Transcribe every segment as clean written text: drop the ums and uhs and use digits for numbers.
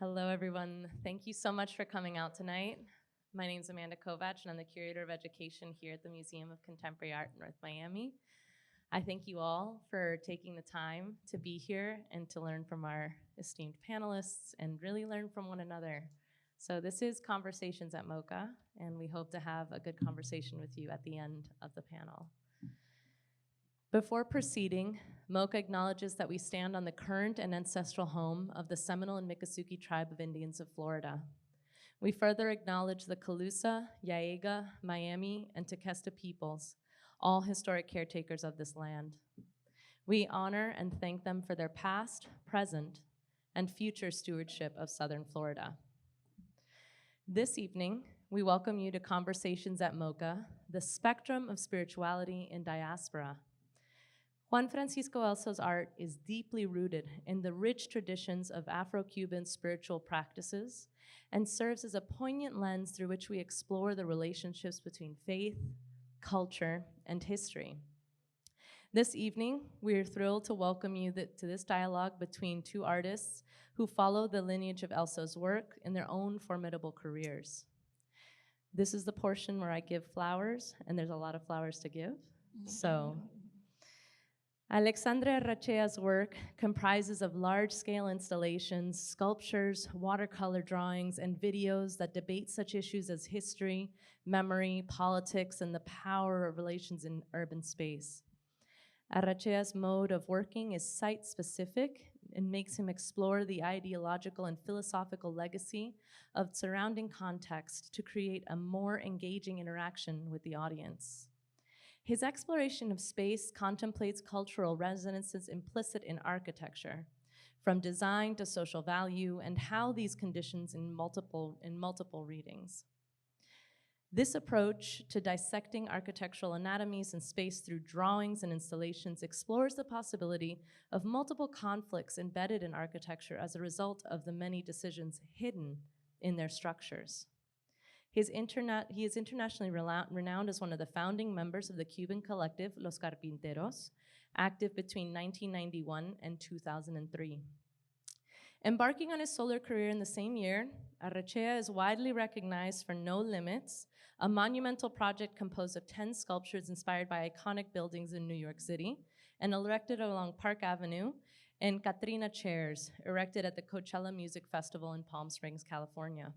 Hello, everyone. Thank you so much for coming out tonight. My name is Amanda Kovach, and I'm the Curator of Education here at the Museum of Contemporary Art in North Miami. I thank you all for taking the time to be here and to learn from our esteemed panelists and really learn from one another. So this is Conversations at MOCA, and we hope to have a good conversation with you at the end of the panel. Before proceeding, MOCA acknowledges that we stand on the current and ancestral home of the Seminole and Miccosukee tribe of Indians of Florida. We further acknowledge the Calusa, Yaega, Miami, and Tequesta peoples, all historic caretakers of this land. We honor and thank them for their past, present, and future stewardship of Southern Florida. This evening, we welcome you to Conversations at MOCA, the spectrum of spirituality in diaspora. Juan Francisco Elso's art is deeply rooted in the rich traditions of Afro-Cuban spiritual practices and serves as a poignant lens through which we explore the relationships between faith, culture, and history. This evening, we are thrilled to welcome you to this dialogue between two artists who follow the lineage of Elso's work in their own formidable careers. This is the portion where I give flowers, and there's a lot of flowers to give. So, Alexandre Arrachea's work comprises of large-scale installations, sculptures, watercolor drawings, and videos that debate such issues as history, memory, politics, and the power of relations in urban space. Arrachea's mode of working is site-specific and makes him explore the ideological and philosophical legacy of surrounding context to create a more engaging interaction with the audience. His exploration of space contemplates cultural resonances implicit in architecture, from design to social value, and how these conditions in multiple readings. This approach to dissecting architectural anatomies and space through drawings and installations explores the possibility of multiple conflicts embedded in architecture as a result of the many decisions hidden in their structures. He is internationally renowned as one of the founding members of the Cuban collective Los Carpinteros, active between 1991 and 2003. Embarking on his solar career in the same year, Arrachea is widely recognized for No Limits, a monumental project composed of 10 sculptures inspired by iconic buildings in New York City and erected along Park Avenue, and Katrina chairs, erected at the Coachella Music Festival in Palm Springs, California.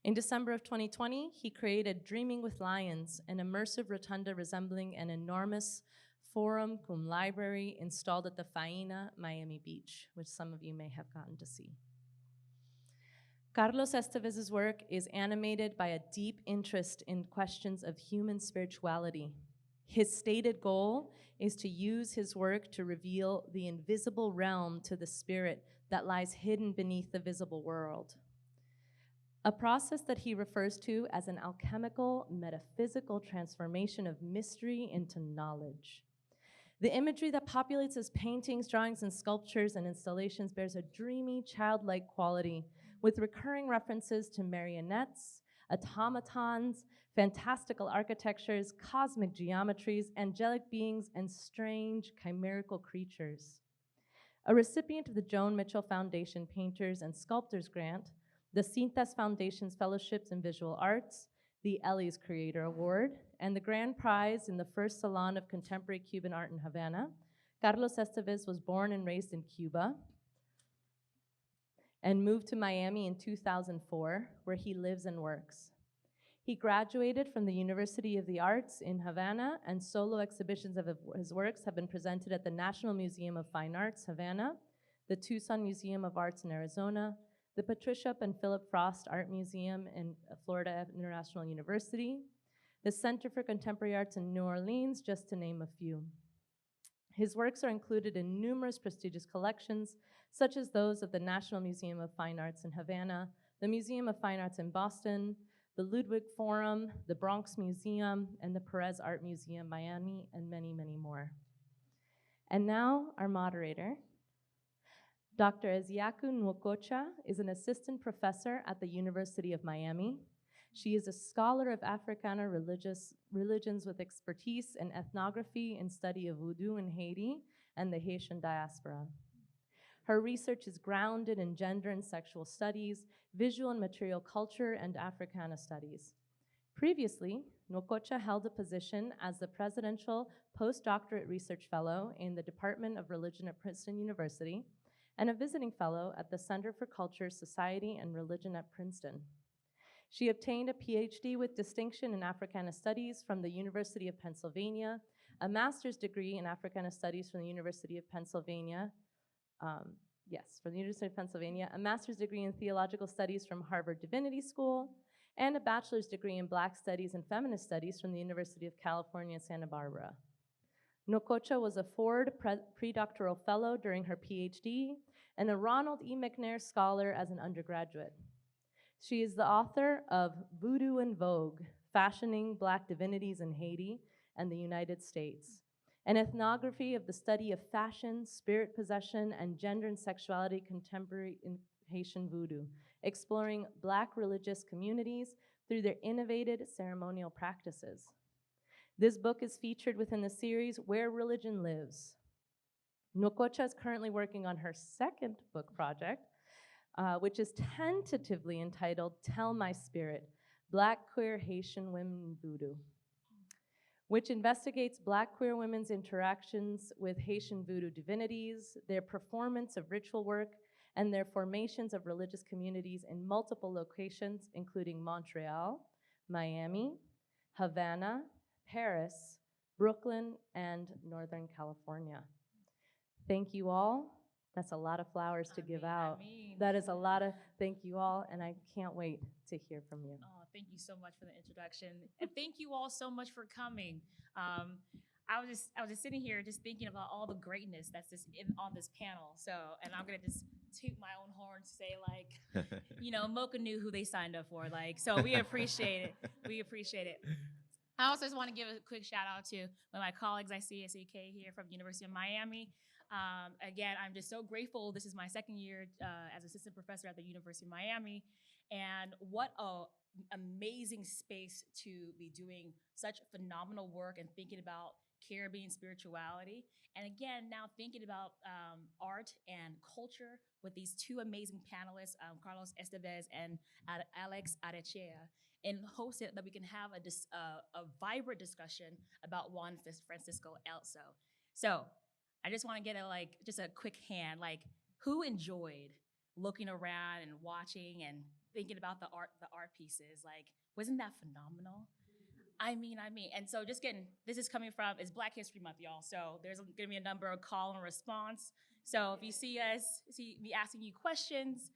In December of 2020, he created Dreaming with Lions, an immersive rotunda resembling an enormous forum cum library installed at the Faena, Miami Beach, which some of you may have gotten to see. Carlos Estevez's work is animated by a deep interest in questions of human spirituality. His stated goal is to use his work to reveal the invisible realm to the spirit that lies hidden beneath the visible world, a process that he refers to as an alchemical, metaphysical transformation of mystery into knowledge. The imagery that populates his paintings, drawings, and sculptures and installations bears a dreamy, childlike quality, with recurring references to marionettes, automatons, fantastical architectures, cosmic geometries, angelic beings, and strange, chimerical creatures. A recipient of the Joan Mitchell Foundation Painters and Sculptors Grant, the Cintas Foundation's Fellowships in Visual Arts, the Ellie's Creator Award, and the grand prize in the first Salon of Contemporary Cuban Art in Havana, Carlos Estevez was born and raised in Cuba and moved to Miami in 2004, where he lives and works. He graduated from the University of the Arts in Havana, and solo exhibitions of his works have been presented at the National Museum of Fine Arts, Havana, the Tucson Museum of Arts in Arizona, the Patricia and Philip Frost Art Museum in Florida International University, the Center for Contemporary Arts in New Orleans, just to name a few. His works are included in numerous prestigious collections, such as those of the National Museum of Fine Arts in Havana, the Museum of Fine Arts in Boston, the Ludwig Forum, the Bronx Museum, and the Perez Art Museum, Miami, and many, many more. And now, our moderator, Dr. Eziaku Nwokocha is an assistant professor at the University of Miami. She is a scholar of Africana religions with expertise in ethnography and study of voodoo in Haiti and the Haitian diaspora. Her research is grounded in gender and sexual studies, visual and material culture, and Africana studies. Previously, Nwokocha held a position as the Presidential Postdoctorate Research Fellow in the Department of Religion at Princeton University and a visiting fellow at the Center for Culture, Society, and Religion at Princeton. She obtained a PhD with distinction in Africana Studies from the University of Pennsylvania, a master's degree in Africana Studies from the University of Pennsylvania, um, from the University of Pennsylvania, a master's degree in Theological Studies from Harvard Divinity School, and a bachelor's degree in Black Studies and Feminist Studies from the University of California, Santa Barbara. Nwokocha was a Ford predoctoral fellow during her PhD and a Ronald E. McNair Scholar as an undergraduate. She is the author of Voodoo in Vogue, Fashioning Black Divinities in Haiti and the United States, an ethnography of the study of fashion, spirit possession, and gender and sexuality contemporary in Haitian voodoo, exploring Black religious communities through their innovative ceremonial practices. This book is featured within the series Where Religion Lives. Nwokocha is currently working on her second book project, which is tentatively entitled Tell My Spirit, Black Queer Haitian Women Voodoo, which investigates Black queer women's interactions with Haitian voodoo divinities, their performance of ritual work, and their formations of religious communities in multiple locations, including Montreal, Miami, Havana, Paris, Brooklyn, and Northern California. Thank you all. That's a lot of flowers to give out. That is a lot of thank you all, and I can't wait to hear from you. Oh, thank you so much for the introduction, and thank you all so much for coming. I was just sitting here just thinking about all the greatness that's just on this panel. So, and I'm gonna just toot my own horn to say like, MOCA knew who they signed up for. Like, so we appreciate it. We appreciate it. I also just want to give a quick shout out to one of my colleagues I see at CK here from the University of Miami. Again, I'm just so grateful. This is my second year as assistant professor at the University of Miami. And what a amazing space to be doing such phenomenal work and thinking about Caribbean spirituality. And again, now thinking about art and culture with these two amazing panelists, Carlos Estevez and Alex Arechea, and host it that we can have a vibrant discussion about Juan Francisco Elso. So I just want to get just a quick hand, like who enjoyed looking around and watching and thinking about the art pieces? Like, wasn't that phenomenal? I mean, and so just getting this is coming from it's Black History Month, y'all. So there's gonna be a number of call and response. So if you see me asking you questions,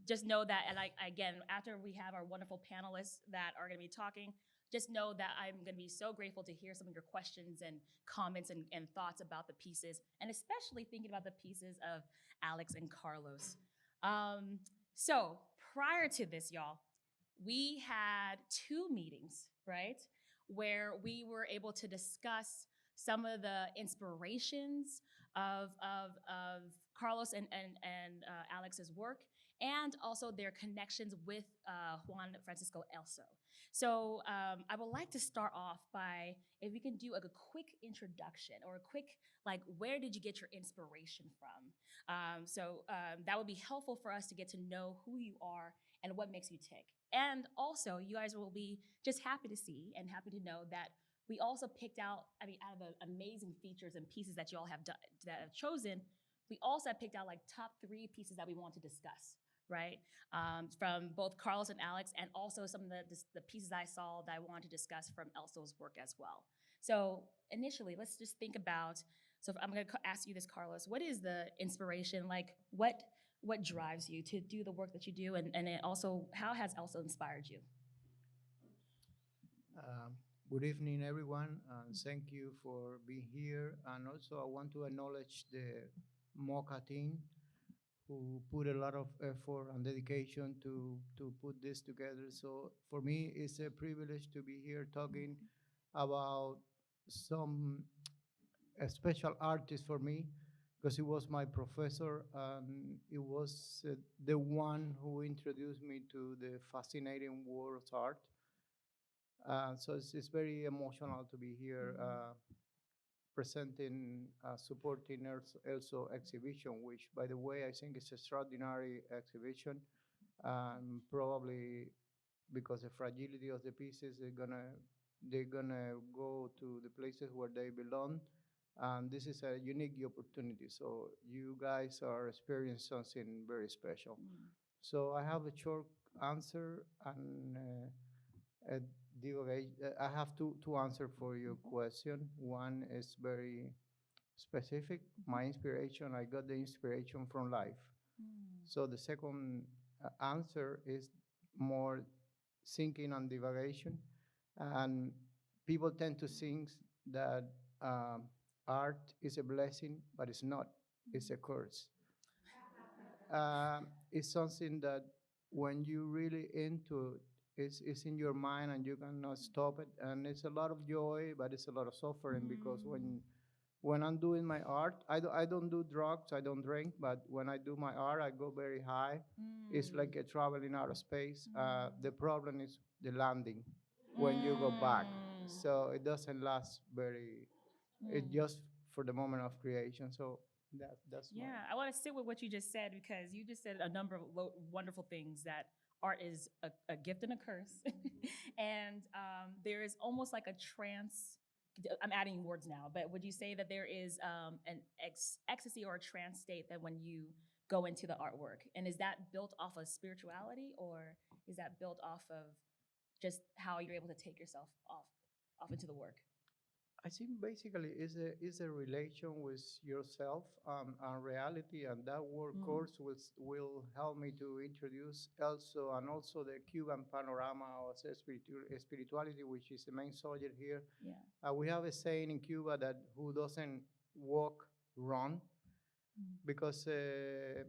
just know that, and again, after we have our wonderful panelists that are gonna be talking, just know that I'm gonna be so grateful to hear some of your questions and comments and thoughts about the pieces, and especially thinking about the pieces of Alex and Carlos. So prior to this, y'all, we had two meetings, right, where we were able to discuss some of the inspirations of Carlos and Alex's work, and also their connections with Juan Francisco Elso. So I would like to start off by if we can do a quick introduction or a quick like where did you get your inspiration from? That would be helpful for us to get to know who you are and what makes you tick. And also, you guys will be just happy to see and happy to know that we also picked out, I mean, out of the amazing features and pieces that you all have done, that have chosen, we also have picked out like top 3 pieces that we want to discuss, right? From both Carlos and Alex, and also some of the pieces I saw that I wanted to discuss from Elso's work as well. So initially, let's just think about, so I'm gonna ask you this, Carlos, what is the inspiration? Like what drives you to do the work that you do, and it also, how has Elso inspired you? Um, Good evening, everyone, and thank you for being here. And also, I want to acknowledge the MOCA team who put a lot of effort and dedication to put this together. So for me, it's a privilege to be here talking about some a special artist for me because he was my professor and it was the one who introduced me to the fascinating world of art. So it's very emotional to be here presenting, supporting also exhibition, which, by the way, I think is extraordinary exhibition. Probably because the fragility of the pieces, they're gonna go to the places where they belong. And this is a unique opportunity. So you guys are experiencing something very special. So I have a short answer and I have two answers for your question. One is very specific. My inspiration, I got the inspiration from life. So the second answer is more thinking and divagation. And people tend to think that um, art is a blessing, but it's not. It's a curse. It's something that when you really into it, it's in your mind and you cannot stop it. And it's a lot of joy, but it's a lot of suffering because when I'm doing my art, I don't do drugs, I don't drink, but when I do my art, I go very high. It's like a traveling out of space. The problem is the landing when you go back. So it doesn't last very, it just for the moment of creation. So that's my. Yeah, I want to sit with what you just said because you just said a number of wonderful things that art is a gift and a curse. And there is almost like a trance. I'm adding words now, but would you say that there is an ecstasy or a trance state that when you go into the artwork? And is that built off of spirituality or is that built off of just how you're able to take yourself off into the work? I think basically is a relation with yourself and reality, and that work course will help me to introduce also the Cuban panorama of spirituality, which is the main subject here. Yeah. We have a saying in Cuba that who doesn't walk, run, because the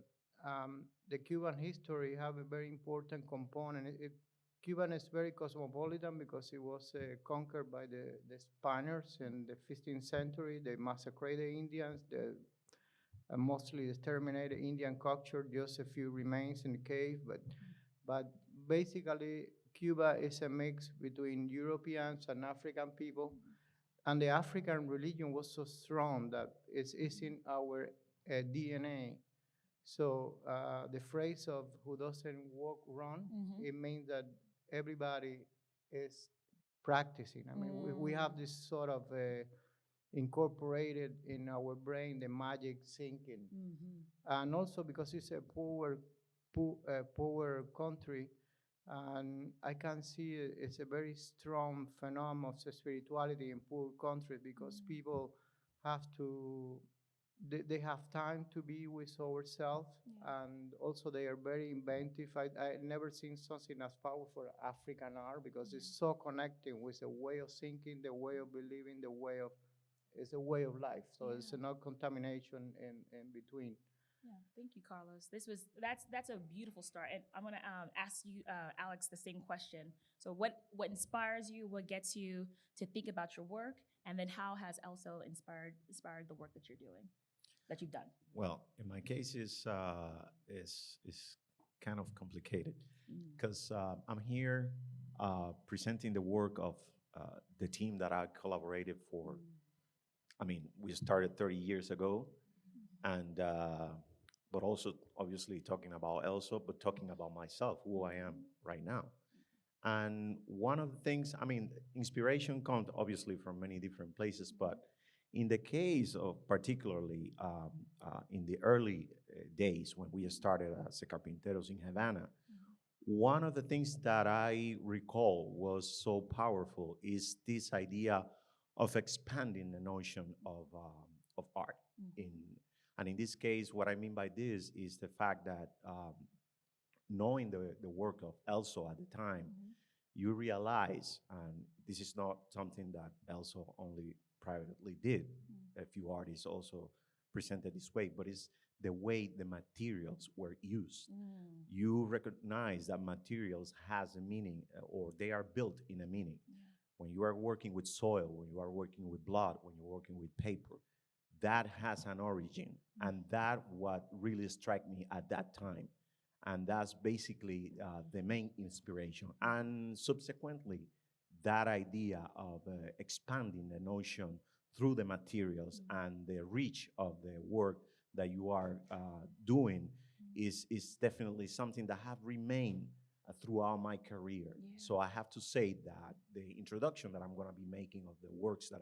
Cuban history have a very important component. Cuba is very cosmopolitan because it was conquered by the Spaniards in the 15th century. They massacred the Indians, mostly exterminated Indian culture, just a few remains in the cave. But basically, Cuba is a mix between Europeans and African people. And the African religion was so strong that it's in our DNA. So the phrase of who doesn't walk run, it means that everybody is practicing. I mean, we have this sort of incorporated in our brain the magic thinking. And also because it's a poor country, and I can see it's a very strong phenomenon of spirituality in poor countries because people have to, they have time to be with ourselves, and also they are very inventive. I never seen something as powerful as African art because it's so connecting with the way of thinking, the way of believing, it's a way of life. So it's no contamination in between. Yeah, thank you, Carlos. That's a beautiful start, and I'm gonna ask you, Alex, the same question. So, what inspires you? What gets you to think about your work? And then, how has Elso inspired the work that you're doing, that you've done? Well, in my case, is kind of complicated because I'm here presenting the work of the team that I collaborated for. I mean, we started 30 years ago, and but also obviously talking about Elso, but talking about myself, who I am right now. And one of the things, I mean, inspiration comes obviously from many different places, but in the case of particularly in the early days when we started as Carpinteros in Havana, one of the things that I recall was so powerful is this idea of expanding the notion of art. And in this case, what I mean by this is the fact that knowing the work of Elso at the time, you realize, and this is not something that Elso only privately did, a few artists also presented this way, but it's the way the materials were used. You recognize that materials has a meaning, or they are built in a meaning. When you are working with soil, when you are working with blood, when you're working with paper, that has an origin. And that what really struck me at that time. And that's basically the main inspiration. And subsequently, that idea of expanding the notion through the materials and the reach of the work that you are doing is definitely something that have remained throughout my career. So I have to say that the introduction that I'm going to be making of the works that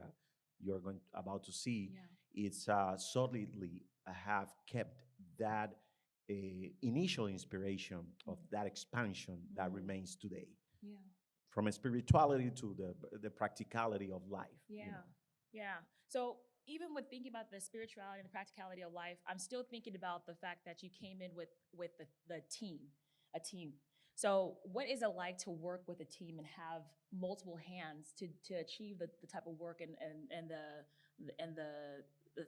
you're about to see, it's solidly have kept that initial inspiration of that expansion that remains today, Yeah. from spirituality to the practicality of life. Yeah. Yeah. So even with thinking about the spirituality and the practicality of life, I'm still thinking about the fact that you came in with the team, a team. So what is it like to work with a team and have multiple hands to achieve the type of work and the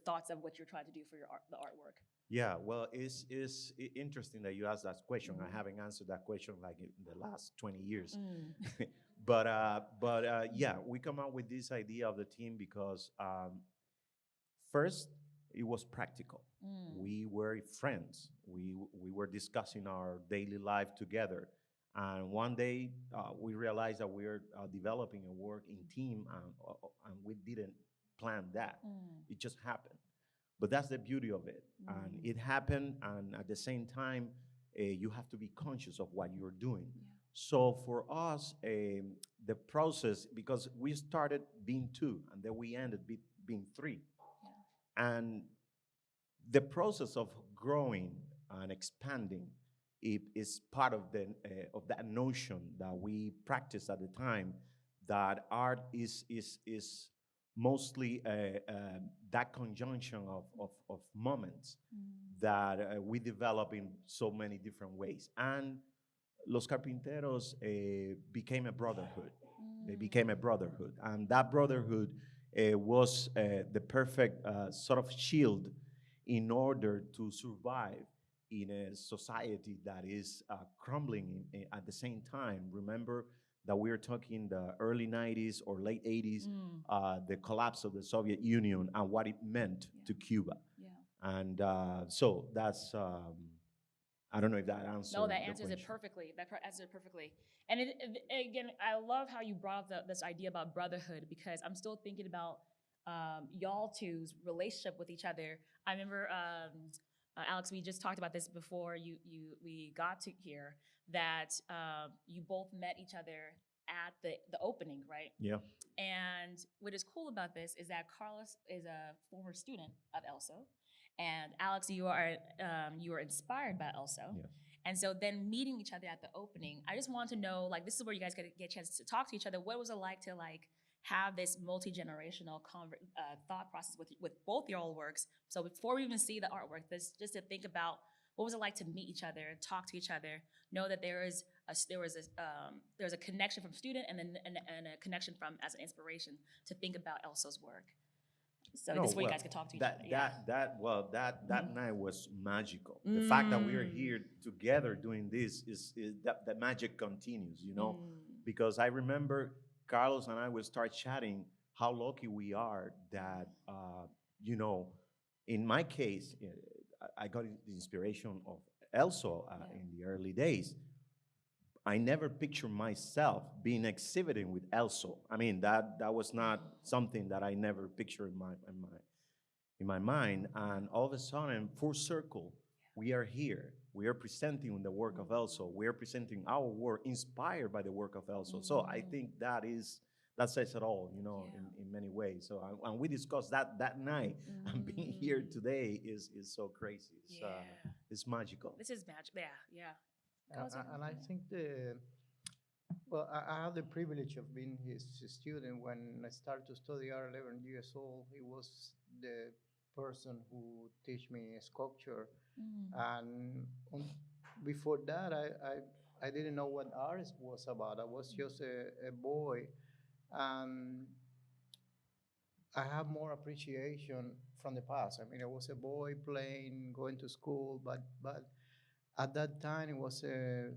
thoughts of what you're trying to do for the artwork? Yeah, well, it's interesting that you asked that question. I haven't answered that question like in the last 20 years. But yeah, we come up with this idea of the team because first it was practical. We were friends. We were discussing our daily life together, and one day we realized that we were developing a work in team, and we didn't plan that. It just happened. But that's the beauty of it. And it happened, and at the same time, you have to be conscious of what you're doing. So for us, the process, because we started being two, and then we ended being three. And the process of growing and expanding is part of of that notion that we practiced at the time, that art is mostly that conjunction of moments that we develop in so many different ways. And Los Carpinteros became a brotherhood. They became a brotherhood. And that brotherhood was the perfect sort of shield in order to survive in a society that is crumbling at the same time. Remember that we are talking the early 90s or late 80s, the collapse of the Soviet Union and what it meant to Cuba. And so that's, I don't know if that answers. No, that answers it perfectly. That answers it perfectly. And again, I love how you brought up this idea about brotherhood, because I'm still thinking about y'all two's relationship with each other. I remember, Alex, we just talked about this before we got to here, that you both met each other at the opening, right? Yeah. And what is cool about this is that Carlos is a former student of ELSO, and Alex, you are inspired by ELSO. Yeah. And so then meeting each other at the opening, I just want to know, like, this is where you guys get a chance to talk to each other. What was it like to have this multi-generational thought process with both your old works? So before we even see the artwork, just to think about what was it like to meet each other, talk to each other, know that there's a connection from student and a connection from as an inspiration to think about Elsa's work. So this way you guys could talk to each other. That night was magical. The fact that we are here together doing this is that magic continues, because I remember Carlos and I will start chatting how lucky we are that, in my case, I got the inspiration of Elso in the early days. I never pictured myself being exhibiting with Elso. I mean, that was not something that I never pictured in my mind. And all of a sudden, full circle, we are here. We are presenting the work of Elso. We are presenting our work inspired by the work of Elso. So I think that says it all, in many ways. So and we discussed that night, and being here today is so crazy. It's magical. This is magic. Yeah. And I think I have the privilege of being his student. When I started to study art 11 years old, he was the person who teach me sculpture. And before that, I didn't know what art was about. I was just a boy. And I have more appreciation from the past. I mean, I was a boy playing, going to school, but at that time it was a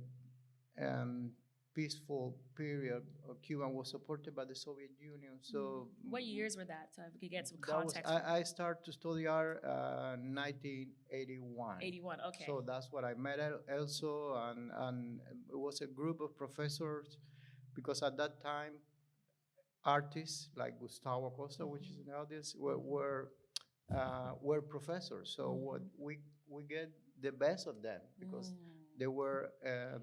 peaceful period. Cuba was supported by the Soviet Union. So what years were that? So if we could get some that was, context. I started to study art 1981. 81, okay. So that's what I met Elso, and it was a group of professors, because at that time artists like Gustavo Costa, which is an artist, were professors. So what we get the best of them because they were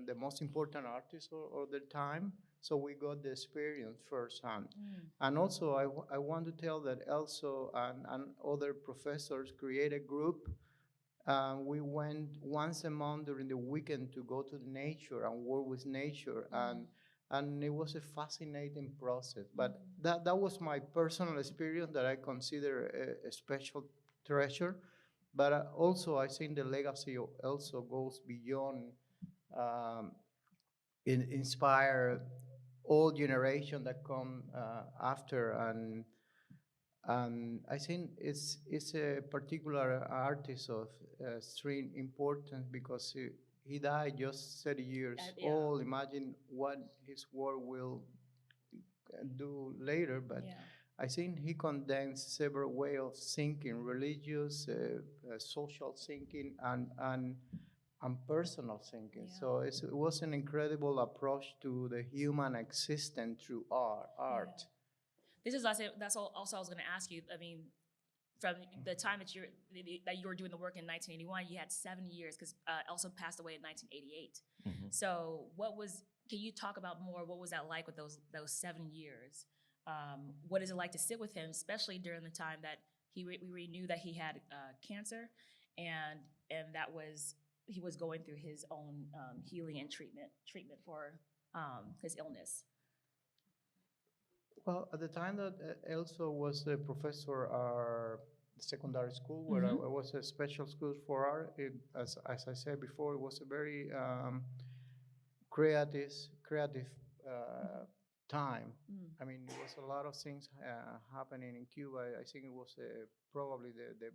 the most important artists of their time. So we got the experience firsthand. And also, I want to tell that also and other professors create a group. We went once a month during the weekend to go to the nature and work with nature, and it was a fascinating process. But that was my personal experience that I consider a special treasure. But also, I think the legacy also goes beyond um, inspire all generation that come after and I think it's a particular artist of extreme importance because he died just 30 years Yeah. old. Imagine what his work will do later, but Yeah. I think he condensed several ways of thinking, religious, social thinking, and personal thinking. Yeah. So it was an incredible approach to the human existence through art. This is also I was going to ask you. I mean, from the time that you were doing the work in 1981, you had 7 years because Elsa passed away in 1988. So can you talk about more? What was that like with those 7 years? What is it like to sit with him, especially during the time that we knew that he had cancer, and that he was going through his own healing and treatment for his illness. Well, at the time that Elsa was a professor at secondary school, where I was a special school for art, as I said before, it was a very creative time. I mean, it was a lot of things happening in Cuba. I think it was probably the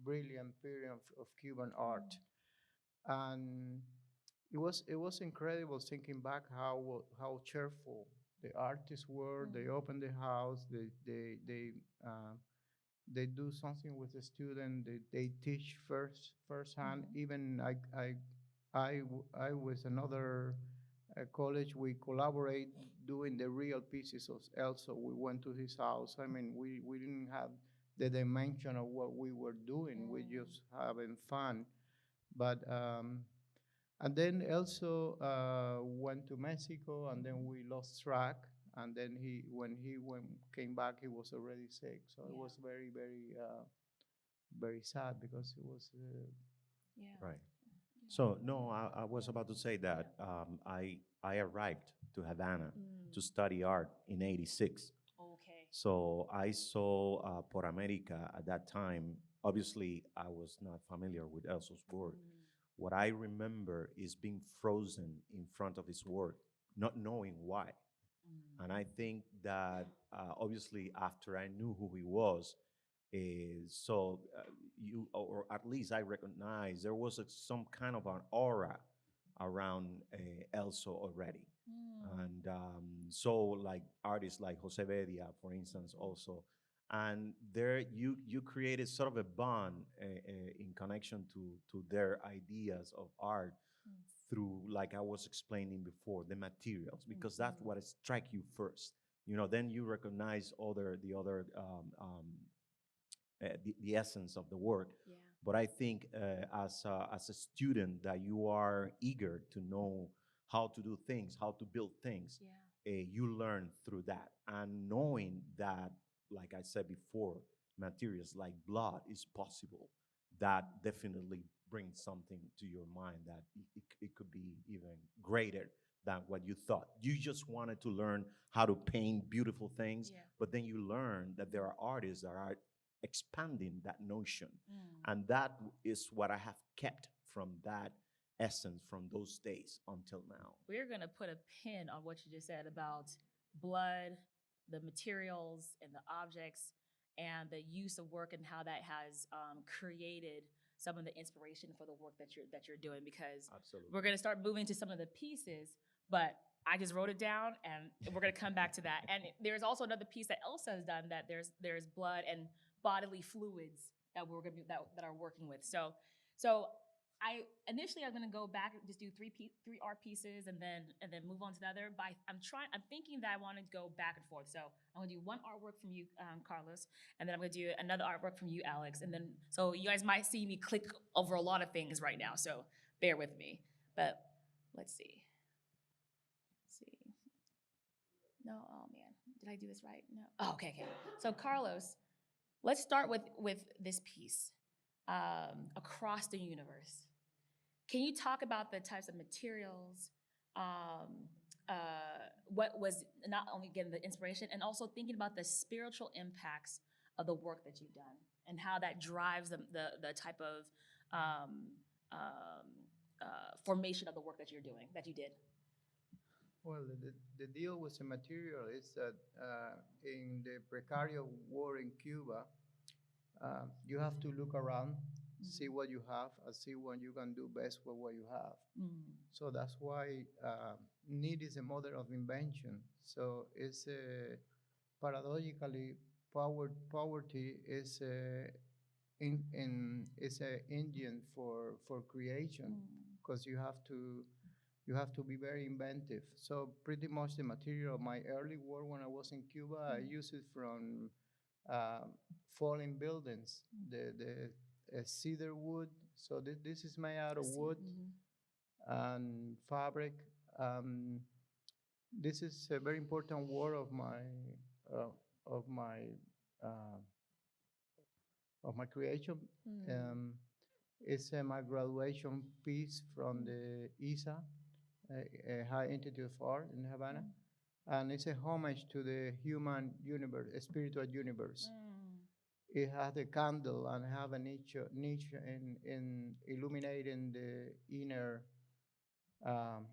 brilliant period of Cuban art, and it was incredible thinking back how cheerful the artists were. They open the house. They do something with the student. They teach firsthand. Even I with another college, we collaborate doing the real pieces of Elsa. We went to his house. I mean, we didn't have the dimension of what we were doing. We just having fun. But and then also went to Mexico, and then we lost track. And then when he came back, he was already sick. So it was very, very sad because it was. Right. So no, I was about to say that I arrived to Havana to study art in '86. Okay. So I saw Por America at that time. Obviously, I was not familiar with Elso's work. What I remember is being frozen in front of his work, not knowing why. And I think that obviously after I knew who he was, so you, or at least I recognized there was some kind of an aura around Elso already. And so like artists like Jose Bedia, for instance, also. And there you created sort of a bond in connection to their ideas of art through, like I was explaining before, the materials, because that's what strike you first. You know, then you recognize the other the essence of the work. Yeah. But I think as a student that you are eager to know how to do things, how to build things, you learn through that. And knowing that, like I said before, materials like blood is possible, that definitely brings something to your mind that it could be even greater than what you thought. You just wanted to learn how to paint beautiful things, but then you learn that there are artists that are expanding that notion. And that is what I have kept from that essence from those days until now. We're going to put a pin on what you just said about blood, the materials and the objects, and the use of work and how that has created some of the inspiration for the work that you're doing, because Absolutely. we're going to start moving to some of the pieces, but I just wrote it down and we're going to come back to that. And there's also another piece that Elsa has done, that there's blood and bodily fluids that we're going to that are working with. So I initially I'm gonna go back and just do three art pieces and then move on to the other. But I'm thinking that I want to go back and forth. So I'm gonna do one artwork from you, Carlos, and then I'm gonna do another artwork from you, Alex, and then so you guys might see me click over a lot of things right now. So bear with me. But let's see. Let's see. No, oh man, did I do this right? No. Oh, okay, okay. So Carlos, let's start with this piece, across the universe. Can you talk about the types of materials? What was not only getting the inspiration and also thinking about the spiritual impacts of the work that you've done and how that drives the type of um, um, formation of the work that you're doing, that you did. Well, the deal with the material is that in the precarious war in Cuba, you have to look around, see what you have, and see what you can do best with what you have. So that's why need is a mother of invention. So it's paradoxically, poverty is is a engine for creation because you have to be very inventive. So pretty much the material of my early work when I was in Cuba, I used it from falling buildings, the cedar wood. So this is made out of wood and fabric. Um, this is a very important work uh, of my uh, of my creation. Um, it's my graduation piece from the ISA, a High Institute of Art in Havana, and it's a homage to the human universe, a spiritual universe. It has a candle and have a niche in illuminating the um,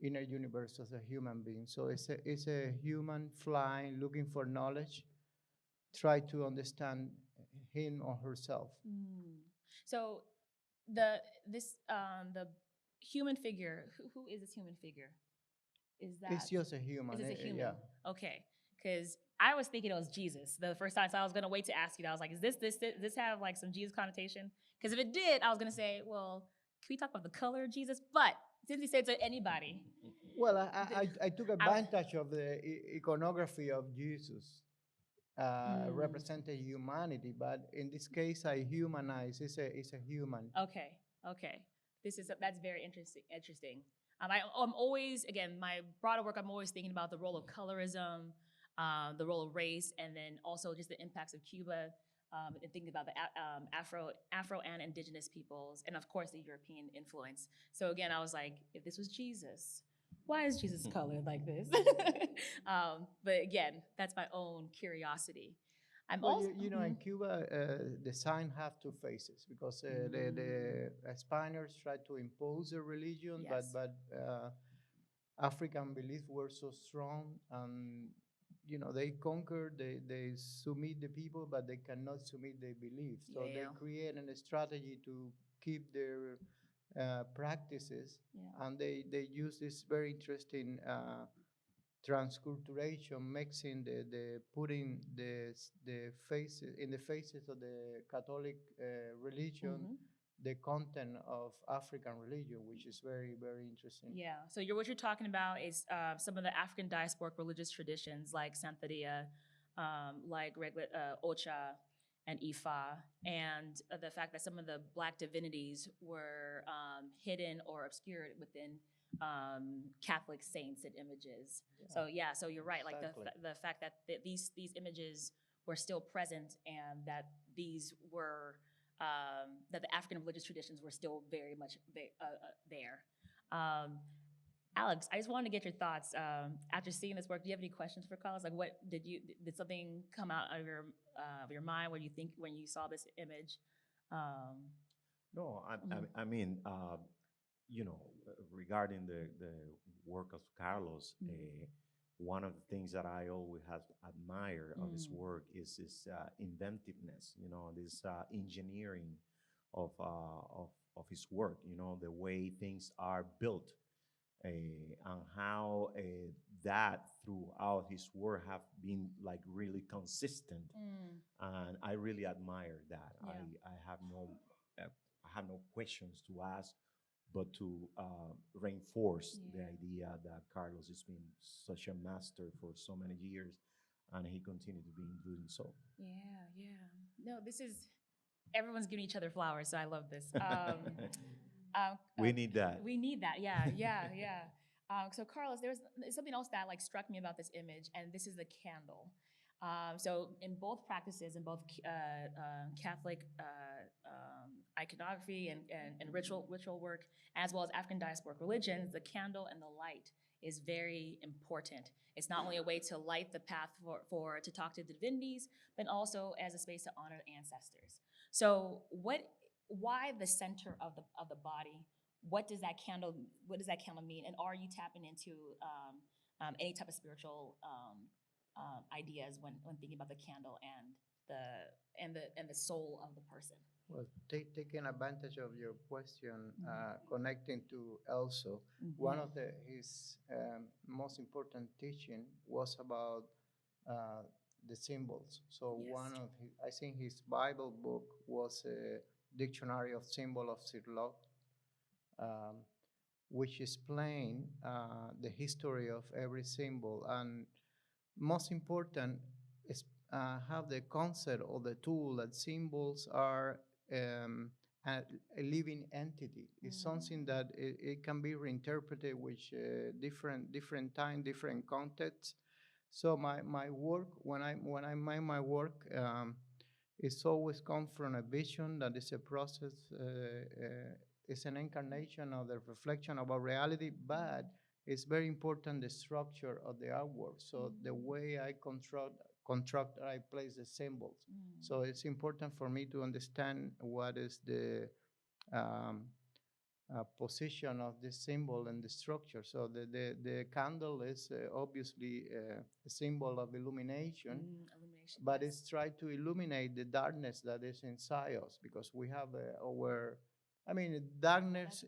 inner universe of a human being. So it's a human flying, looking for knowledge, try to understand him or herself. So the human figure. Who is this human figure? Is that It's just a human. Is this a human? Yeah. Okay, because I was thinking it was Jesus the first time, so I was gonna wait to ask you that. I was like, is this have like some Jesus connotation? Because if it did, I was gonna say, well, can we talk about the color of Jesus? But since you said to anybody, Well, I took advantage of the iconography of Jesus, represented humanity, but in this case, I humanize. It's a human. Okay, okay. That's very interesting. I'm always, again, my broader work, I'm always thinking about the role of colorism, the role of race, and then also just the impacts of Cuba, and thinking about the Afro and indigenous peoples, and of course the European influence. So again, I was like, if this was Jesus, why is Jesus colored like this? But again, that's my own curiosity. I'm Well, also, you know, in Cuba, the sign have two faces because the Spaniards tried to impose a religion, Yes. but African beliefs were so strong, and you know they conquer, they submit the people, but they cannot submit their beliefs. So Yeah. they create a strategy to keep their practices, and they use this very interesting transculturation, mixing the putting the faces in the faces of the Catholic religion, the content of African religion, which is very interesting. Yeah. So what you're talking about is some of the African diasporic religious traditions like Santeria, like Ocha and Ifa, and the fact that some of the Black divinities were hidden or obscured within Catholic saints and images. Yeah. So you're right. Exactly. Like the fact that these images were still present and that these were that the African religious traditions were still very much there. Alex, I just wanted to get your thoughts after seeing this work. Do you have any questions for Carlos? Like, what did something come out of your mind when you saw this image? No, I mean, you know, regarding the work of Carlos, one of the things that I always have admired of his work is his inventiveness. You know, this engineering of his work. You know, the way things are built, and how that throughout his work have been like really consistent, and I really admire that. Yeah. I have no. I have no questions to ask, but to reinforce the Yeah. idea that Carlos has been such a master for so many years, and he continued to be doing so. Yeah, yeah. No, this is everyone's giving each other flowers, so I love this. Um, We need that. we need that. Yeah, yeah, yeah. So Carlos, there was something else that like struck me about this image, and this is the candle. So in both practices, in both Catholic iconography and ritual work, as well as African diasporic religions, the candle and the light is very important. It's not only a way to light the path for to talk to the divinities, but also as a space to honor ancestors. So why the center of the body? What does that candle mean? And are you tapping into any type of spiritual ideas when thinking about the candle and the soul of the person? Well, taking advantage of your question, Mhm. connecting to Elso, one of his most important teaching was about uh, the symbols. So Yes. one of his, I think his Bible book was a dictionary of symbol of Sirlot, um, which explain the history of every symbol, and most important is have the concept or the tool that symbols are um, a, a living entity. It's something that it can be reinterpreted with different time, different contexts. So my work, when I make my work, it's always come from a vision that is a process, it's an incarnation of the reflection of our reality, but it's very important the structure of the artwork. So the way I construct, I place the symbols. So it's important for me to understand what is the um, position of the symbol and the structure. So the candle is obviously a symbol of illumination, Illumination. but Yes. it's try to illuminate the darkness that is inside us, because we have our, I mean, darkness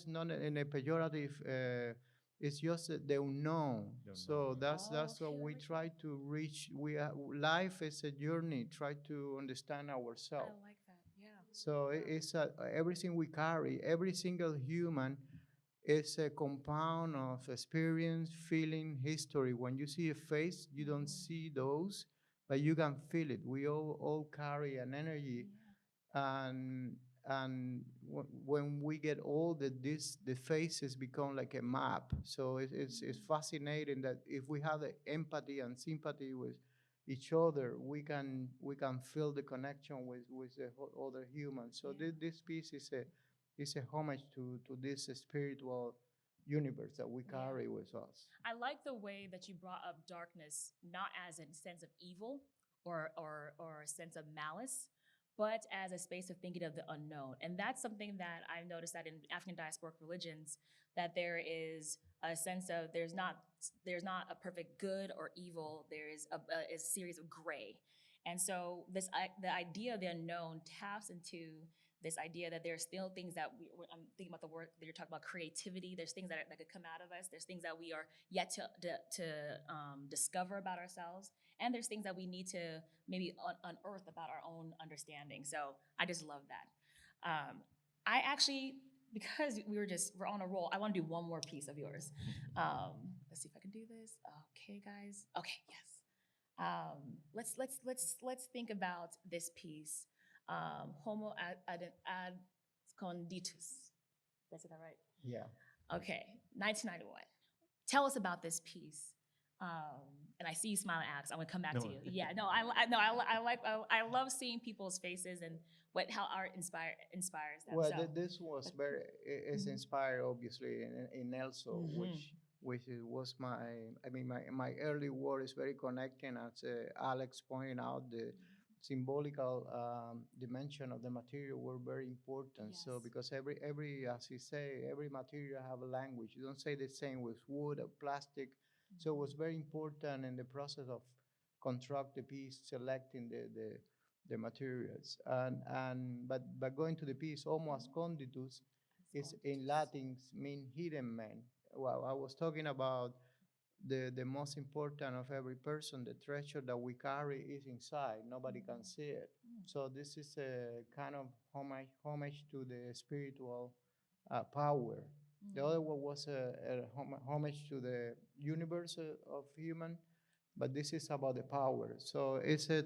not in a pejorative, it's just the unknown. The So unknown. that's what Okay, we try to reach. Life is a journey, try to understand I ourselves. like that. Yeah. So it's everything we carry, every single human is a compound of experience, feeling, history. When you see a face, you don't see those, but you can feel it. We all carry an energy, and when we get older, the faces become like a map. So it's fascinating that if we have the empathy and sympathy with each other, we can feel the connection with the other humans. So Yeah. this piece is a homage to this spiritual universe that we Yeah. carry with us. I like the way that you brought up darkness, not as a sense of evil or a sense of malice, but as a space of thinking of the unknown. And that's something that I've noticed that in African diasporic religions, that there is a sense of there's not a perfect good or evil. There is a series of gray. And so the idea of the unknown taps into this idea that there are still things that I'm thinking about the work that you're talking about, creativity. There's things that could come out of us. There's things that we are yet to discover about ourselves, and there's things that we need to maybe unearth about our own understanding. So I just love that. I actually, because we're on a roll, I want to do one more piece of yours. Let's see if I can do this. Okay, guys. Okay, yes. Let's think about this piece. Homo ad conditus. Did I say that right? Yeah. Okay, 1991. Tell us about this piece. And I see you smiling, Alex. I'm gonna come back No. to you. Yeah, no, I love seeing people's faces and how art inspires them. Well, So, this was very is inspired obviously in Elso, which was my early work is very connecting, as Alex pointed out, the symbolical dimension of the material were very important. So Yes. because every as you say, every material have a language. You don't say the same with wood or plastic. So it was very important in the process of construct the piece, selecting the materials. But going to the piece, homo asconditus is in Latin mean hidden man. Well, I was talking about the most important of every person, the treasure that we carry is inside. Nobody can see it. So this is a kind of homage to the spiritual power. The other one was a homage to the universe of human, but this is about the power. So it's a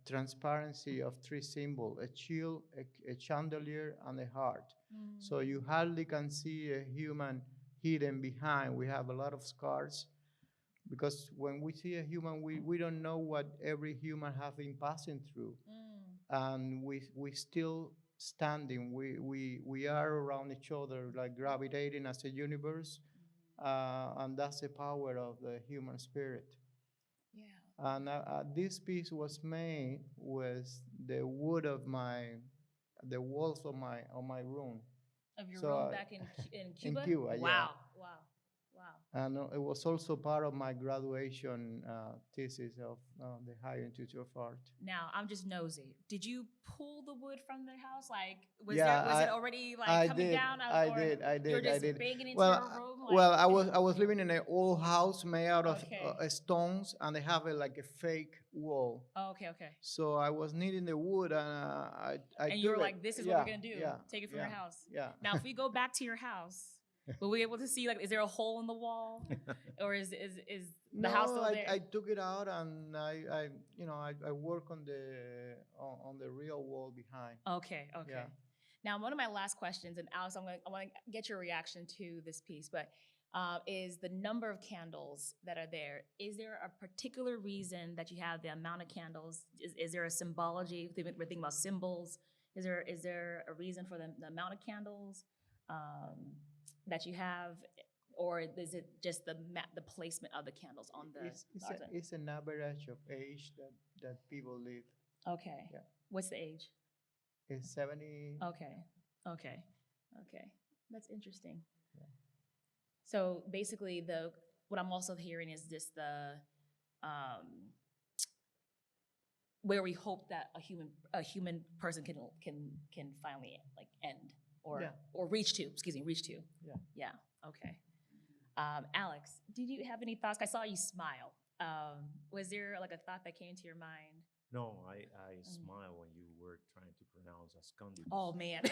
transparency of three symbols: a shield, a chandelier, and a heart. So you hardly can see a human hidden behind. We have a lot of scars because when we see a human, we don't know what every human have been passing through. And we still standing. We are around each other, like gravitating as a universe, and that's the power of the human spirit. Yeah. And this piece was made with the wood of the walls of my room. Of your So room back in in Cuba? Cuba, yeah. Wow, wow, wow. And it was also part of my graduation thesis of the Higher Institute of Art. Now I'm just nosy. Did you pull the wood from the house? Like, was Yeah, it already like I coming did. down? I Or did. I You did. were just I did. banging into Well, your room. well, I was living in an old house made out of Okay. stones, and they have like a fake wall. Oh, okay, okay. So I was needing the wood, and I And you were took like, it. "This is what we're gonna do. Yeah, Take it from yeah, your house." Yeah. Now, if we go back to your house, will we be able to see, like, is there a hole in the wall, or is the house still there? I took it out, and I work on the real wall behind. Okay, okay. Yeah. Now, one of my last questions, and Alex, I want to get your reaction to this piece, but is the number of candles that are there. Is there a particular reason that you have the amount of candles? Is there a symbology? We're thinking about symbols. Is there a reason for the amount of candles that you have? Or is it just the placement of the candles on the? It's an average of age that people live. Okay. Yeah. What's the age? It's 70. Okay. That's interesting. Yeah. So basically, what I'm also hearing is just where we hope that a human person can finally like end or reach to. Reach to. Yeah. Yeah. Okay. Alex, did you have any thoughts? I saw you smile. Was there like a thought that came to your mind? No, I smile when you were trying to pronounce Ascondibus. Oh, man.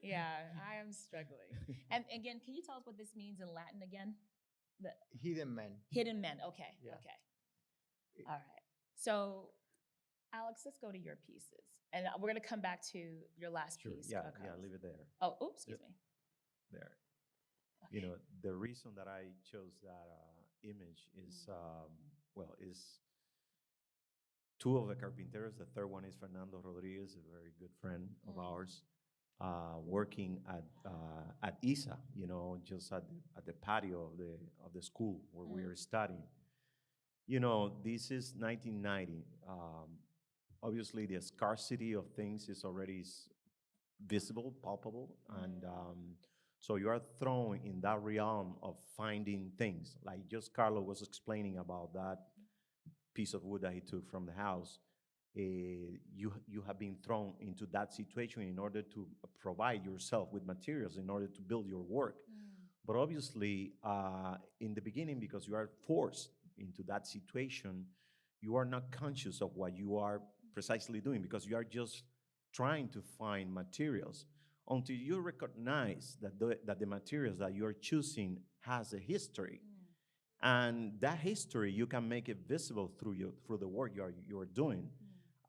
Yeah, I am struggling. And again, can you tell us what this means in Latin again? Hidden men. Hidden men, okay, Yeah. okay. All right. So, Alex, let's go to your pieces. And we're going to come back to your last piece. Yeah, leave it there. Oh, oops, excuse me. There. Okay. You know, the reason that I chose that image is, is two of the carpinteros. The third one is Fernando Rodriguez, a very good friend of ours, working at ISA, just at the patio of the school where we are studying. You know, this is 1990. Obviously, the scarcity of things is already visible, palpable, and so you are thrown in that realm of finding things. Like just Carlo was explaining about that piece of wood that he took from the house. You have been thrown into that situation in order to provide yourself with materials in order to build your work. But obviously, in the beginning, because you are forced into that situation, you are not conscious of what you are precisely doing because you are just trying to find materials until you recognize that the materials that you are choosing has a history. And that history, you can make it visible through the work you are doing.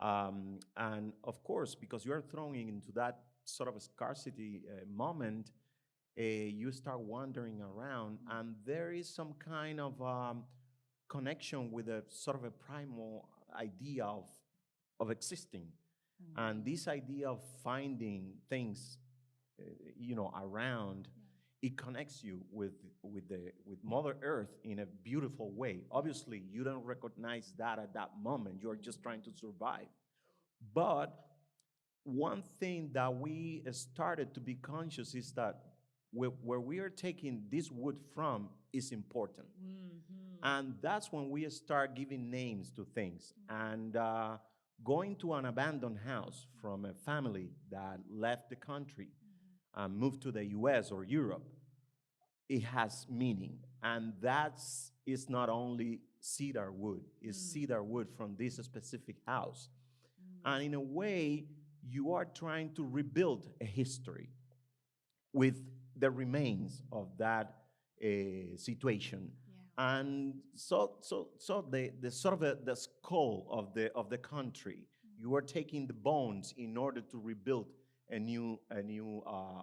And of course, because you are thrown into that sort of a scarcity moment, you start wandering around, and there is some kind of connection with a sort of a primal idea of existing. And this idea of finding things, around, it connects you with Mother Earth in a beautiful way. Obviously, you don't recognize that at that moment. You're just trying to survive. But one thing that we started to be conscious is that where we are taking this wood from is important. And that's when we start giving names to things. And going to an abandoned house from a family that left the country and moved to the US or Europe, it has meaning. And that's is not only cedar wood, it's cedar wood from this specific house. And in a way, you are trying to rebuild a history with the remains of that situation. And so the sort of the skull of the country, you are taking the bones in order to rebuild a new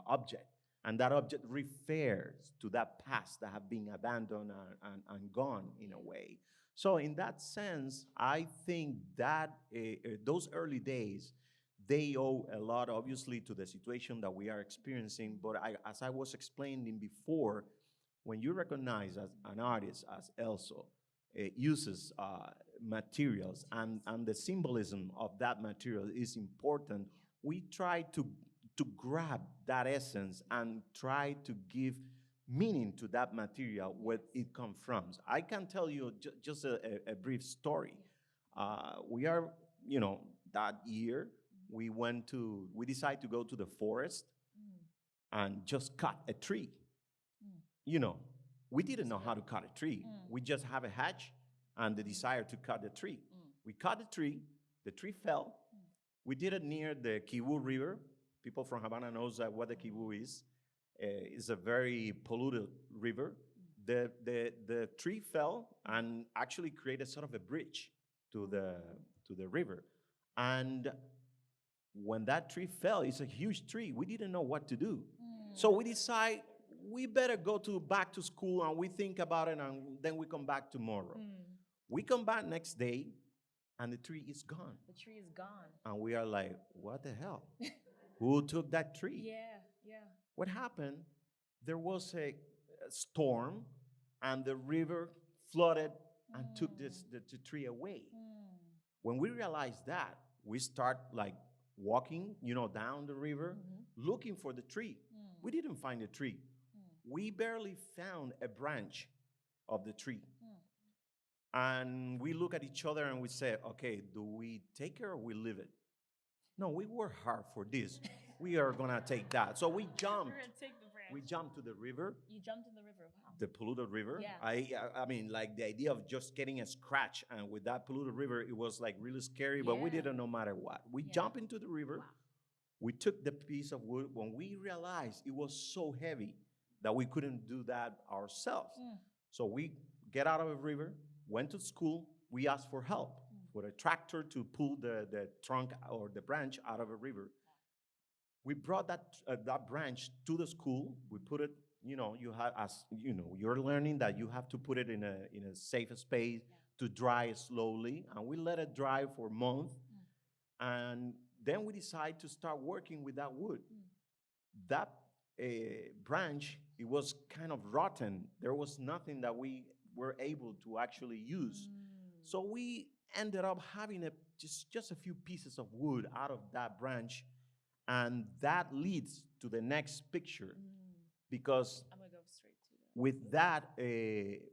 object, and that object refers to that past that have been abandoned and gone in a way. So in that sense, I think that those early days, they owe a lot, obviously, to the situation that we are experiencing. But as I was explaining before, when you recognize as an artist, as Elso, uses materials, and the symbolism of that material is important, we try to grab that essence and try to give meaning to that material where it comes from. I can tell you just a brief story. We are, that year we decided to go to the forest and just cut a tree. You know, we didn't know how to cut a tree. We just have a hatch and the desire to cut the tree. We cut the tree fell. We did it near the Kivu River. People from Havana knows what the Kivu is. It's a very polluted river. The tree fell and actually created sort of a bridge to the river. And when that tree fell, it's a huge tree. We didn't know what to do. So we decide we better go back to school, and we think about it, and then we come back tomorrow. We come back next day, and the tree is gone. The tree is gone. And we are like, what the hell? Who took that tree? Yeah. What happened? There was a storm, and the river flooded and took the tree away. When we realized that, we start like walking, down the river, looking for the tree. We didn't find the tree. We barely found a branch of the tree. And we look at each other and we say, okay, do we take it or we leave it? No, we work hard for this. We are gonna take that. So we jumped. We're gonna take the branch. We jumped to the river. You jumped in the river. Wow. The polluted river. Yeah. I mean, like the idea of just getting a scratch, and with that polluted river, it was like really scary. But we didn't, no matter what. We jumped into the river. Wow. We took the piece of wood. When we realized it was so heavy that we couldn't do that ourselves, so we get out of the river, went to school. We asked for help for a tractor to pull the trunk or the branch out of a river. We brought that branch to the school. We put it, you have, as you're learning that you have to put it in a safe space to dry slowly, and we let it dry for a month, and then we decide to start working with that wood. That branch, it was kind of rotten. There was nothing that we were able to actually use, so we ended up having just a few pieces of wood out of that branch. And that leads to the next picture, because I'm gonna go straight to that.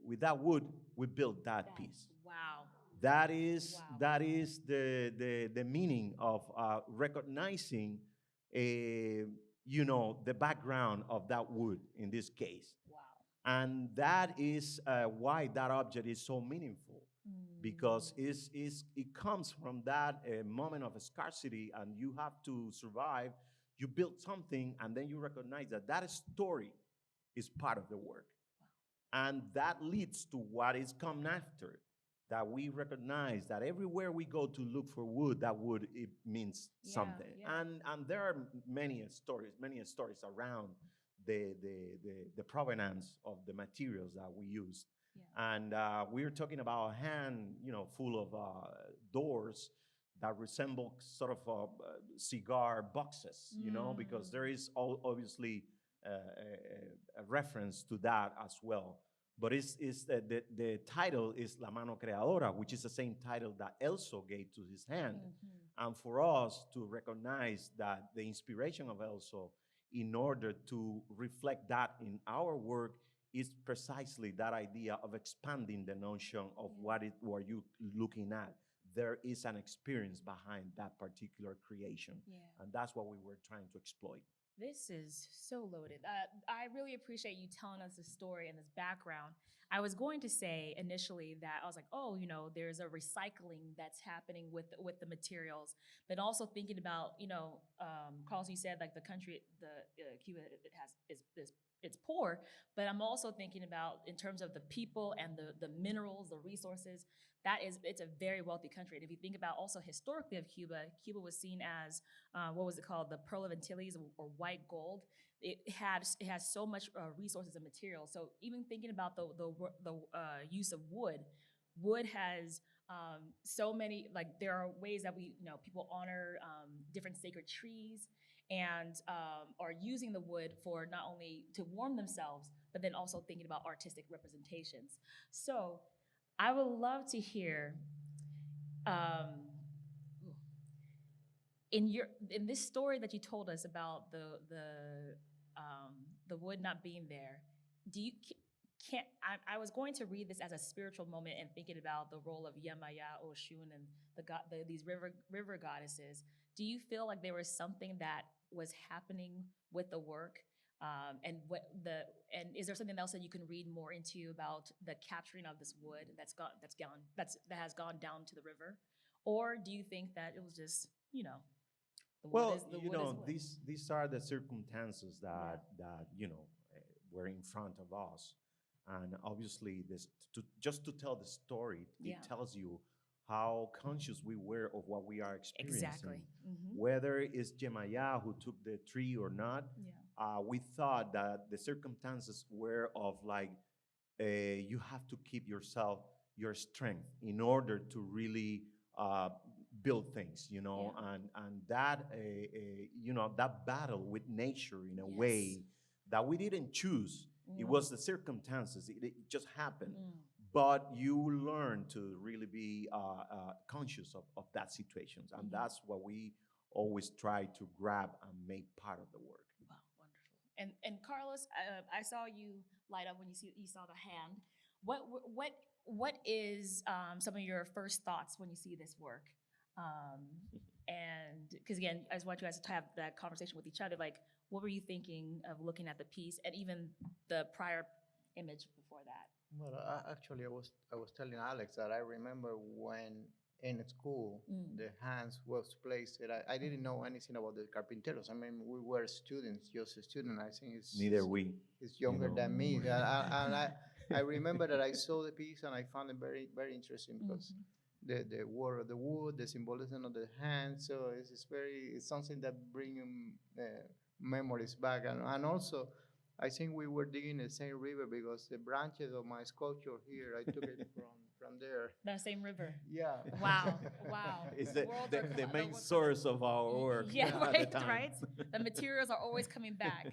with that wood, we built that piece. Wow. That is the meaning of recognizing, the background of that wood in this case. Wow. And that is why that object is so meaningful, because it comes from that moment of scarcity, and you have to survive. You build something, and then you recognize that story is part of the work. And that leads to what is coming after, that we recognize that everywhere we go to look for wood, that wood, it means something. Yeah. And there are many stories around the provenance of the materials that we use. Yeah. And we're talking about a hand, full of doors that resemble sort of cigar boxes, because there is obviously a reference to that as well. But the title is La Mano Creadora, which is the same title that Elso gave to his hand. And for us to recognize that the inspiration of Elso, in order to reflect that in our work, is precisely that idea of expanding the notion of what are you looking at. There is an experience behind that particular creation. Yeah. And that's what we were trying to exploit. This is so loaded. I really appreciate you telling us this story and this background. I was going to say initially that I was like, oh, there's a recycling that's happening with the materials, but also thinking about, Carlos, you said like the country, Cuba, it has is it's poor, but I'm also thinking about in terms of the people and the minerals, the resources. It's a very wealthy country. And if you think about also historically of Cuba, Cuba was seen as what was it called, the Pearl of Antilles or white gold. It has so much resources and materials. So even thinking about the use of wood, wood has so many, like there are ways that people honor different sacred trees and are using the wood for not only to warm themselves, but then also thinking about artistic representations. So I would love to hear um, in this story that you told us about the wood not being there. Do you can't I was going to read this as a spiritual moment and thinking about the role of Yemaya, Oshun, and these river goddesses. Do you feel like there was something that was happening with the work? And is there something else that you can read more into about the capturing of this wood that has gone down to the river? Or do you think that it was just, the wood Well, is the wood is wood? these are the circumstances Yeah. that were in front of us, and obviously this just to tell the story, Yeah. it tells you how conscious we were of what we are experiencing. Exactly. Mm-hmm. Whether it's Jemaya who took the tree or not, Yeah. we thought that the circumstances were of like you have to keep your strength in order to really uh, build things, Yeah. and that that battle with nature in a Yes. way that we didn't choose. It Mm. was the circumstances. It just happened. Mm. But you learn to really be conscious of that situations, and Mhm. that's what we always try to grab and make part of the work. Wow, wonderful. And Carlos, I saw you light up when you saw the hand. What is some of your first thoughts when you see this work? And because again, I just want you guys to have that conversation with each other. Like, what were you thinking of looking at the piece and even the prior image before that? Well, actually, I was telling Alex that I remember when in school Mm. the hands was placed. I didn't know anything about the carpinteros. I mean, we were students, just a student. I think Neither we. it's younger know. than me. And I remember that I saw the piece and I found it very very interesting because Mhm. the word of the wood, the symbolism of the hand. So it's something that bring memories back, and also I think we were digging the same river because the branches of my sculpture here I took it from there. That same river. Yeah. Wow, wow. It's Worlds the, are the co- main worlds- source of our work Yeah, at right, the time. right. The materials are always coming back.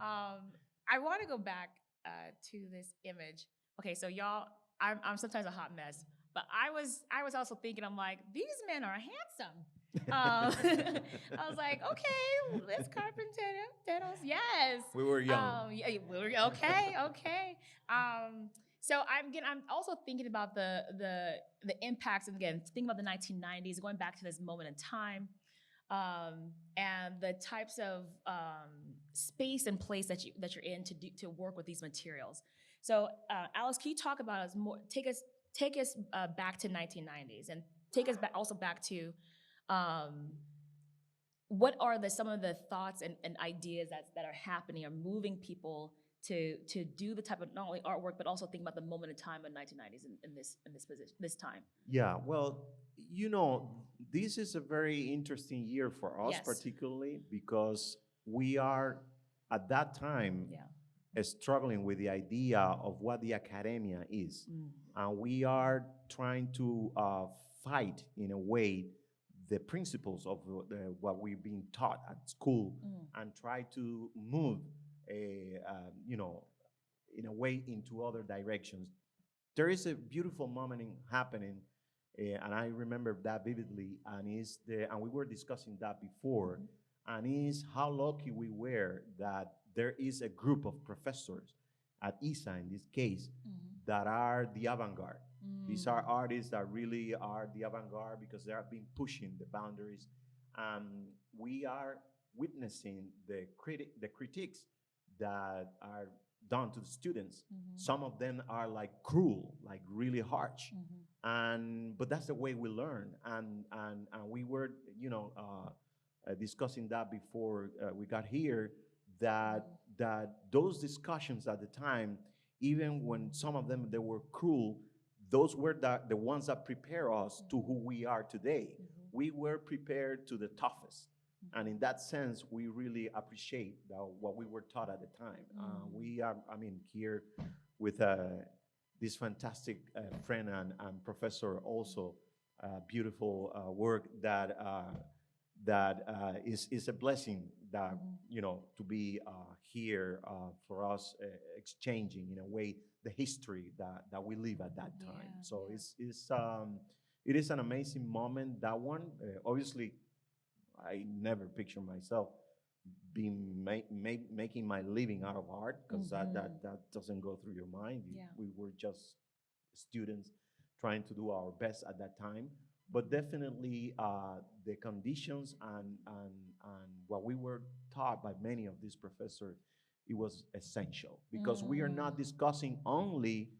I want to go back to this image. Okay, so y'all, I'm sometimes a hot mess, but I was also thinking, I'm like, these men are handsome. I was like, okay, let's carpinteros, yes. We were young. Yeah, we were okay, okay. So I'm also thinking about the impacts, and again, thinking about the 1990s, going back to this moment in time, and the types of space and place that you're in to work with these materials. So, Alice, can you talk about us more? Take us back to 1990s, and take us back to what are some of the thoughts and ideas that are happening or moving people to do the type of not only artwork but also think about the moment in time in 1990s in this position, this time. Yeah, well, this is a very interesting year for us, Yes. particularly because we are at that time Yeah. struggling with the idea of what the academia is. And we are trying to fight, in a way, the principles of what we've been taught at school and try to move, in a way into other directions. There is a beautiful moment happening, and I remember that vividly, and we were discussing that before, and is how lucky we were that there is a group of professors at ISA, in this case, that are the avant-garde. These are artists that really are the avant-garde because they have been pushing the boundaries. We are witnessing the critiques that are done to the students. Some of them are like cruel, like really harsh, and but that's the way we learn. And we were, discussing that before we got here. That those discussions at the time, even when some of them they were cruel, those were the ones that prepare us to who we are today. We were prepared to the toughest. And in that sense, we really appreciate what we were taught at the time. We are, here with this fantastic friend and professor also, beautiful work that is a blessing that, to be here for us, exchanging in a way the history that we live at that time. So it is an amazing moment, that one. Obviously, I never picture myself making my living out of art, because that doesn't go through your mind. We were just students trying to do our best at that time. But definitely the conditions and what we were taught by many of these professors, it was essential, because we are not discussing only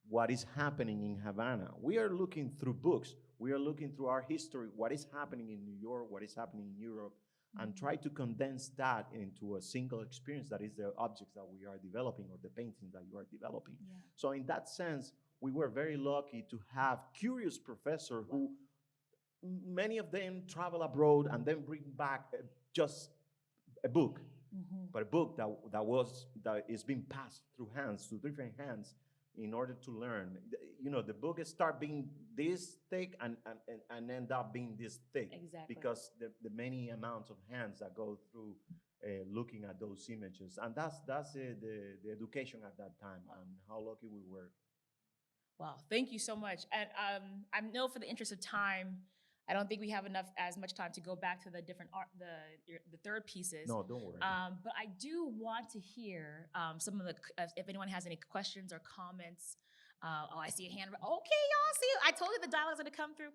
what is happening in Havana. We are looking through books. We are looking through our history, what is happening in New York, what is happening in Europe, and try to condense that into a single experience that is the objects that we are developing, or the paintings that you are developing. So in that sense, we were very lucky to have curious professors who, many of them travel abroad and then bring back just a book, but a book that is being passed through hands, to different hands, in order to learn. The book start being this thick and end up being this thick. Exactly. Because the many amounts of hands that go through looking at those images. And that's the education at that time, and how lucky we were. Wow, thank you so much. And I know, for the interest of time, I don't think we have as much time to go back to the different art, the third pieces. No, don't worry. But I do want to hear some of the, if anyone has any questions or comments. I see a hand. Okay, y'all see, I told you the dialogue's gonna come through.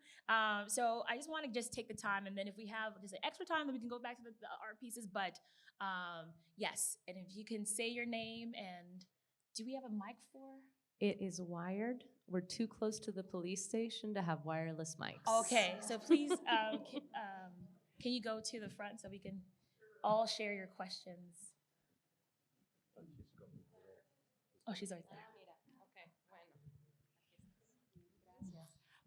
So I just want to take the time, and then if we have just an extra time, then we can go back to the art pieces. But yes, and if you can say your name, and do we have a mic for? It is wired. We're too close to the police station to have wireless mics. Okay, so please, can you go to the front so we can all share your questions? Oh, she's right there.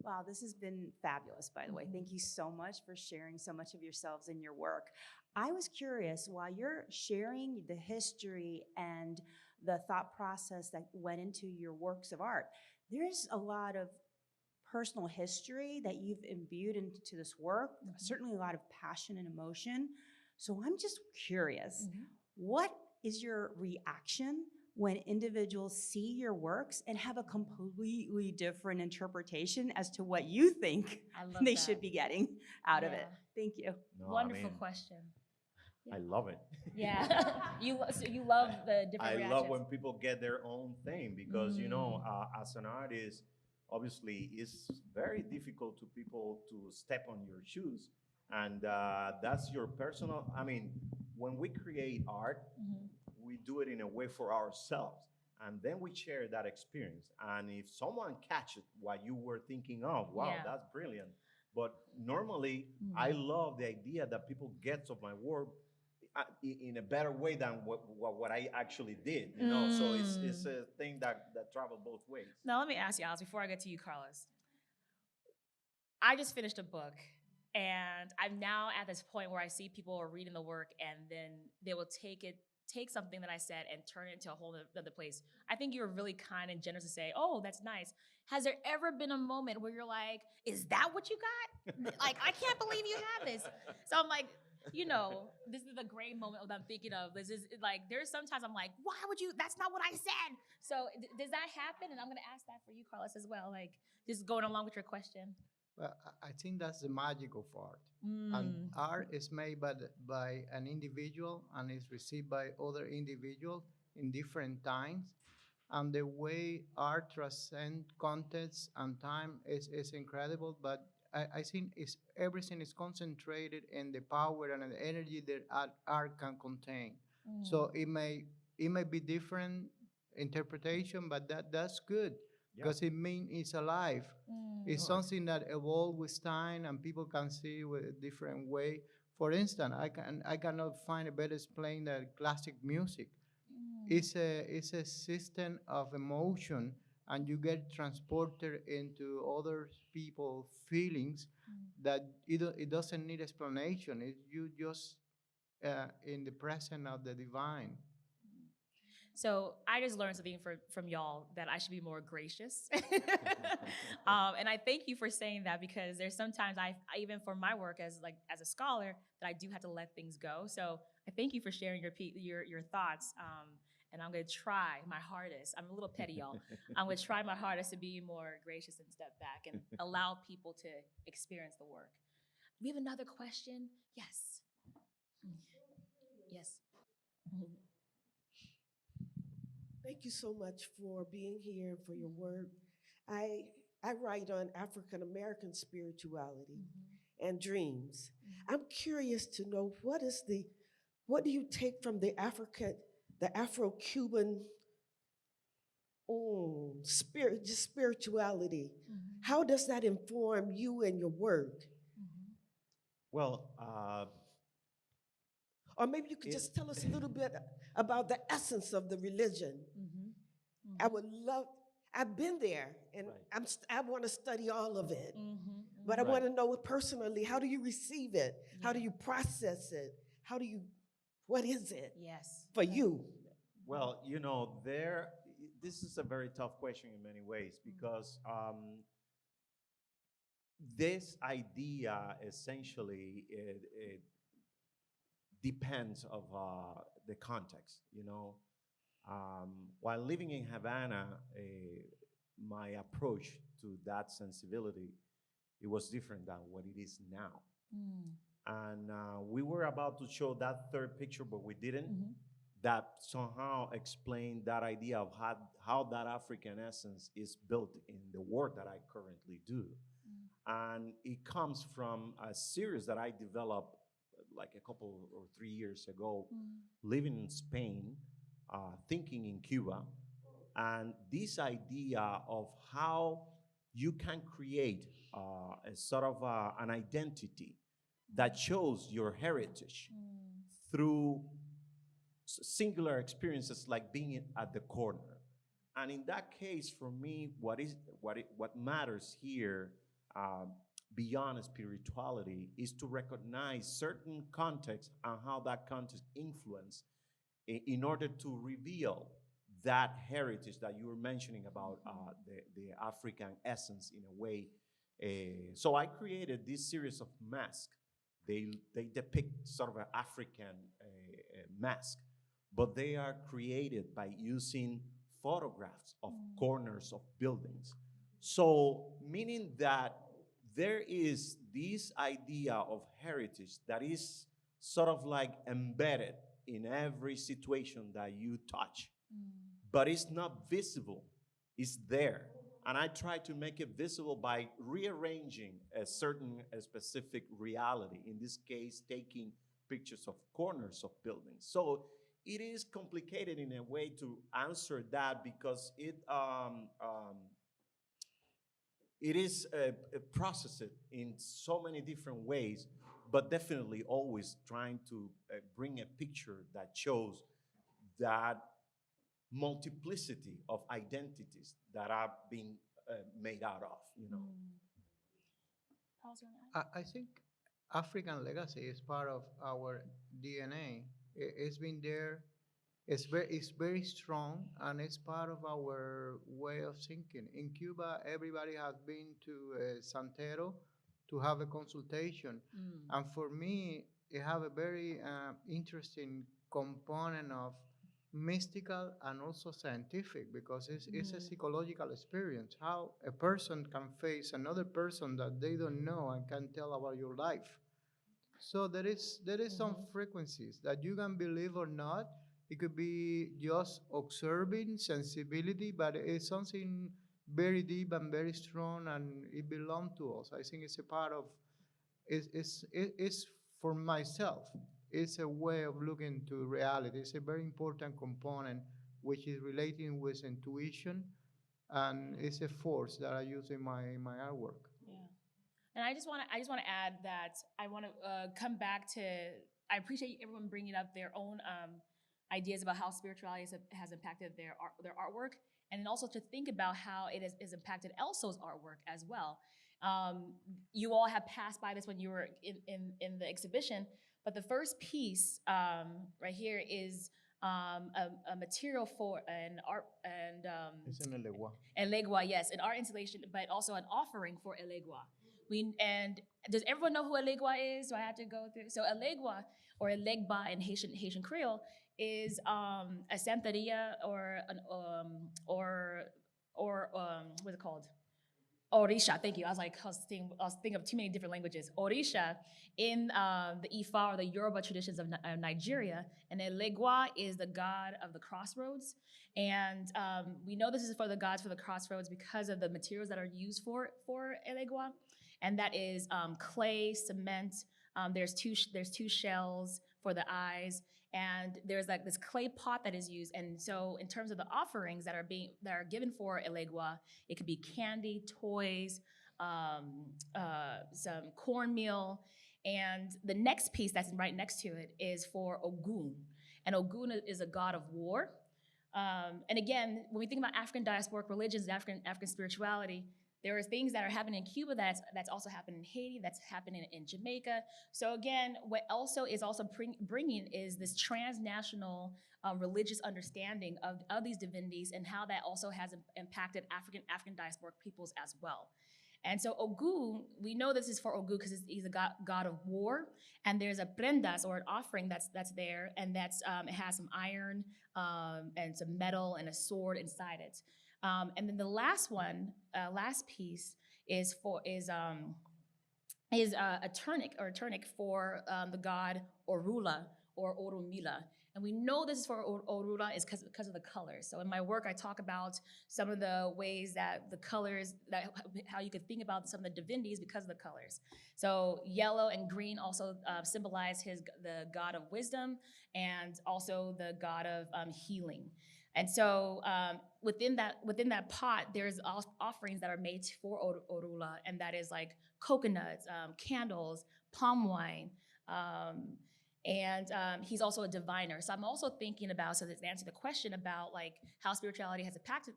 Wow, this has been fabulous, by the way. Thank you so much for sharing so much of yourselves and your work. I was curious, while you're sharing the history and the thought process that went into your works of art, there's a lot of personal history that you've imbued into this work, certainly a lot of passion and emotion. So I'm just curious, what is your reaction when individuals see your works and have a completely different interpretation as to what you think they should be getting out of it? Thank you. No, Wonderful question. I love it. Yeah, so you love the different I reactions. love when people get their own thing, because as an artist, obviously it's very difficult to people to step on your shoes, and that's your personal. When we create art, we do it in a way for ourselves, and then we share that experience. And if someone catches what you were thinking of, wow, that's brilliant. But normally, I love the idea that people get of my work in a better way than what I actually did. So it's a thing that travels both ways. Now let me ask you, Alice, before I get to you, Carlos. I just finished a book, and I'm now at this point where I see people are reading the work, and then they will take something that I said and turn it into a whole other place. I think you're really kind and generous to say, oh, that's nice. Has there ever been a moment where you're like, is that what you got? Like, I can't believe you have this. So I'm like, this is the gray moment that I'm thinking of. This is like, there's sometimes I'm like, why would you, that's not what I said. So does that happen? And I'm gonna ask that for you, Carlos, as well. Like, just going along with your question. Well, I think that's the magic of art. And art is made by an individual and is received by other individuals in different times. And the way art transcends context and time is incredible. But I think is everything is concentrated in the power and the energy that art can contain. So it may be different interpretation, but that's good Yeah. because it means it's alive. It's Sure. something that evolved with time and people can see with a different way. For instance, I cannot find a better explain than classic music. It's a system of emotion, and you get transported into other people's feelings that it doesn't need explanation. You just in the presence of the divine. So I just learned something from y'all that I should be more gracious. And I thank you for saying that because there's sometimes I even for my work as a scholar that I do have to let things go. So I thank you for sharing your thoughts. And I'm gonna try my hardest. I'm a little petty, y'all. I'm gonna try my hardest to be more gracious and step back and allow people to experience the work. We have another question. Yes. Yes. Thank you so much for being here and for your work. I I write on African American spirituality and dreams. I'm curious to know what do you take from the Afro-Cuban spirit, just spirituality? How does that inform you and your work? Well, Or maybe you could it, just tell us a little bit about the essence of the religion. I would love. I've been there, and Right. I want to study all of it. But I Right. want to know it personally. How do you receive it? How do you process it? How do you? What is it Yes. for you? Well, this is a very tough question in many ways because this idea essentially it depends of the context. While living in Havana, my approach to that sensibility it was different than what it is now. And we were about to show that third picture, but we didn't. That somehow explained that idea of how that African essence is built in the work that I currently do. And it comes from a series that I developed like a couple or 3 years ago, living in Spain, thinking in Cuba, and this idea of how you can create a sort of an identity that shows your heritage through singular experiences like being at the corner. And in that case, for me, what matters here, uh, beyond spirituality, is to recognize certain context and how that context influence in order to reveal that heritage that you were mentioning about the African essence in a way. So I created this series of masks. They depict sort of an African mask, but they are created by using photographs of corners of buildings. So meaning that there is this idea of heritage that is sort of like embedded in every situation that you touch, but it's not visible. It's there. And I try to make it visible by rearranging a specific reality, in this case, taking pictures of corners of buildings. So it is complicated in a way to answer that because it is processed in so many different ways, but definitely always trying to bring a picture that shows that multiplicity of identities that are being made out of. I think African legacy is part of our DNA. It's been there. It's very strong, and it's part of our way of thinking. In Cuba, everybody has been to Santero to have a consultation, and for me, it have a very interesting component of mystical and also scientific because it's a psychological experience. How a person can face another person that they don't know and can tell about your life. So there is some frequencies that you can believe or not. It could be just observing sensibility, but it's something very deep and very strong, and it belongs to us. I think it's a part of, it's for myself. It's a way of looking to reality. It's a very important component, which is relating with intuition, and it's a force that I use in my artwork. Yeah. And I just want to add that I want to come back to. I appreciate everyone bringing up their own ideas about how spirituality has impacted their artwork, and then also to think about how it has impacted Elso's artwork as well. You all have passed by this when you were in the exhibition, but the first piece right here is a material for an art and It's in a legua. Elegua, yes, an art installation, but also an offering for Elegua. And does everyone know who Elegua is? Do I have to go through? So Elegua or Elegba in Haitian Creole is a santeria or an what's it called? Orisha, thank you. I was thinking of too many different languages. Orisha in the Ifa or the Yoruba traditions of Nigeria, and Elegua is the god of the crossroads. And we know this is for the gods for the crossroads because of the materials that are used for Elegua, and that is clay, cement. There's two shells for the eyes, and there's like this clay pot that is used. And so, in terms of the offerings that are given for Elegua, it could be candy, toys, some cornmeal, and the next piece that's right next to it is for Ogun, and Ogun is a god of war. And again, when we think about African diasporic religions, African spirituality, there are things that are happening in Cuba that's also happening in Haiti, that's happening in Jamaica. So again, what also is also bringing is this transnational religious understanding of these divinities and how that also has impacted African diasporic peoples as well. And so Ogu, we know this is for Ogu because he's a god of war, and there's a prendas or an offering that's there, and it has some iron and some metal and a sword inside it. And then the last piece is a tunic for the god Orula or Orumila. And we know this is for Orula is because of the colors. So in my work, I talk about some of the ways that the colors, how you could think about some of the divinities because of the colors. So yellow and green also symbolize the god of wisdom and also the god of healing. And so within that pot, there's offerings that are made for Orula, and that is like coconuts, candles, palm wine, and he's also a diviner. So I'm also thinking about, so to answer the question about like how spirituality has impacted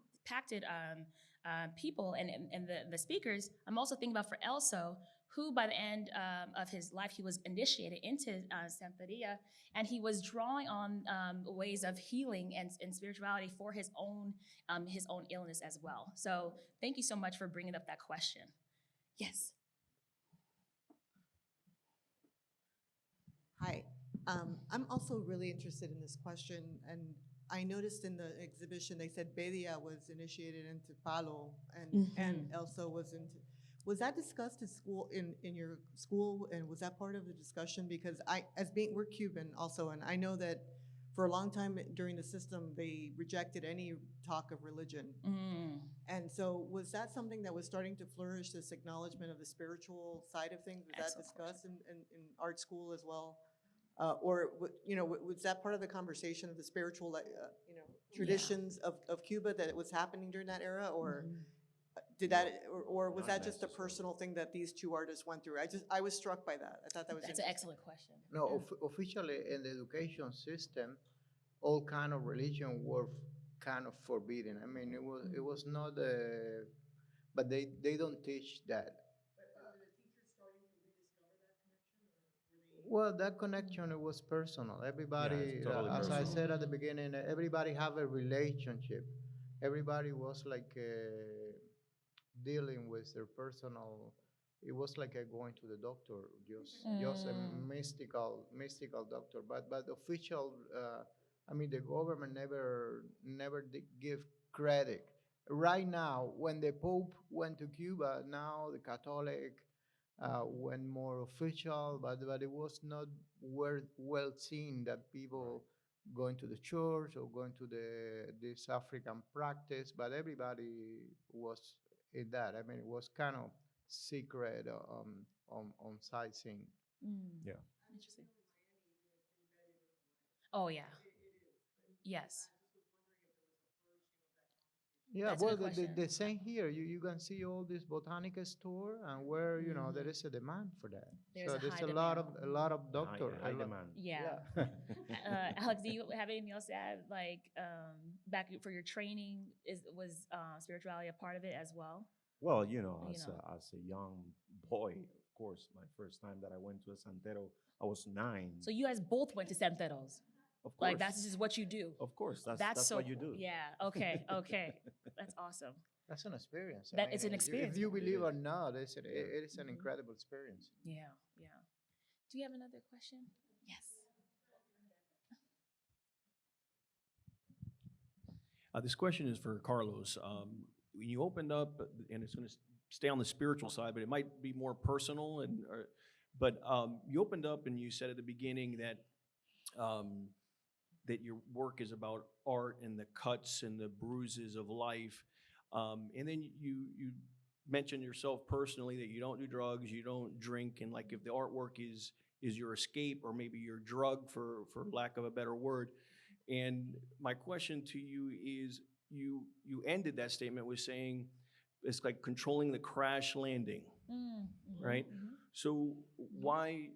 people and the speakers, I'm also thinking about for Elso, who by the end of his life, he was initiated into Santeria, and he was drawing on ways of healing and spirituality for his own illness as well. So thank you so much for bringing up that question. Yes. Hi. I'm also really interested in this question, and I noticed in the exhibition they said Bedia was initiated into Palo, and Elsa was into. Was that discussed in school in your school, and was that part of the discussion? Because we're Cuban also, and I know that for a long time during the system they rejected any talk of religion. And so was that something that was starting to flourish, this acknowledgement of the spiritual side of things? Was that discussed in art school as well? Or was that part of the conversation of the spiritual, traditions of Cuba that it was happening during that era, or did that, or was that just a personal thing that these two artists went through? I was struck by that. I thought that was That's an excellent question. No, officially in the education system, all kind of religion were kind of forbidden. I mean, it was not, but they don't teach that. Well, that connection, it was personal. Everybody, totally as I personal. said at the beginning, everybody have a relationship. Everybody was like dealing with their personal. It was like going to the doctor, just a mystical doctor. But official, I mean, the government never give credit. Right now, when the Pope went to Cuba, now the Catholic went more official, but it was not well seen that people going to the church or going to this African practice, but everybody was in that. I mean, it was kind of secret on sightseeing. Yeah. Interesting. Oh yeah. Yes. Yeah, That's a well, good question. the same here. You can see all this botanical store, and where there Mhm. is a demand for that. There's So a there's high a lot of demand. doctor. High demand. Yeah. Alex, do you have anything else to add? Like back for your training, was spirituality a part of it as well? Well, You know. as a young boy, of course, my first time that I went to a santero, I was 9. So you guys both went to Santeros. Of course. Like that's just what you do. Of course, That's that's so what you do. Yeah. Okay. Okay. That's awesome. That's an experience. That it's an experience. If you Yeah. believe or not, it is an Mhm. incredible experience. Yeah. Yeah. Do you have another question? Yes. This question is for Carlos. When you opened up, and it's going to stay on the spiritual side, but it might be more personal. But you opened up and you said at the beginning that that your work is about art and the cuts and the bruises of life. And then you mentioned yourself personally that you don't do drugs, you don't drink, and like if the artwork is your escape or maybe your drug for lack of a better word. And my question to you is, you ended that statement with saying it's like controlling the crash landing, right? Mhm. So why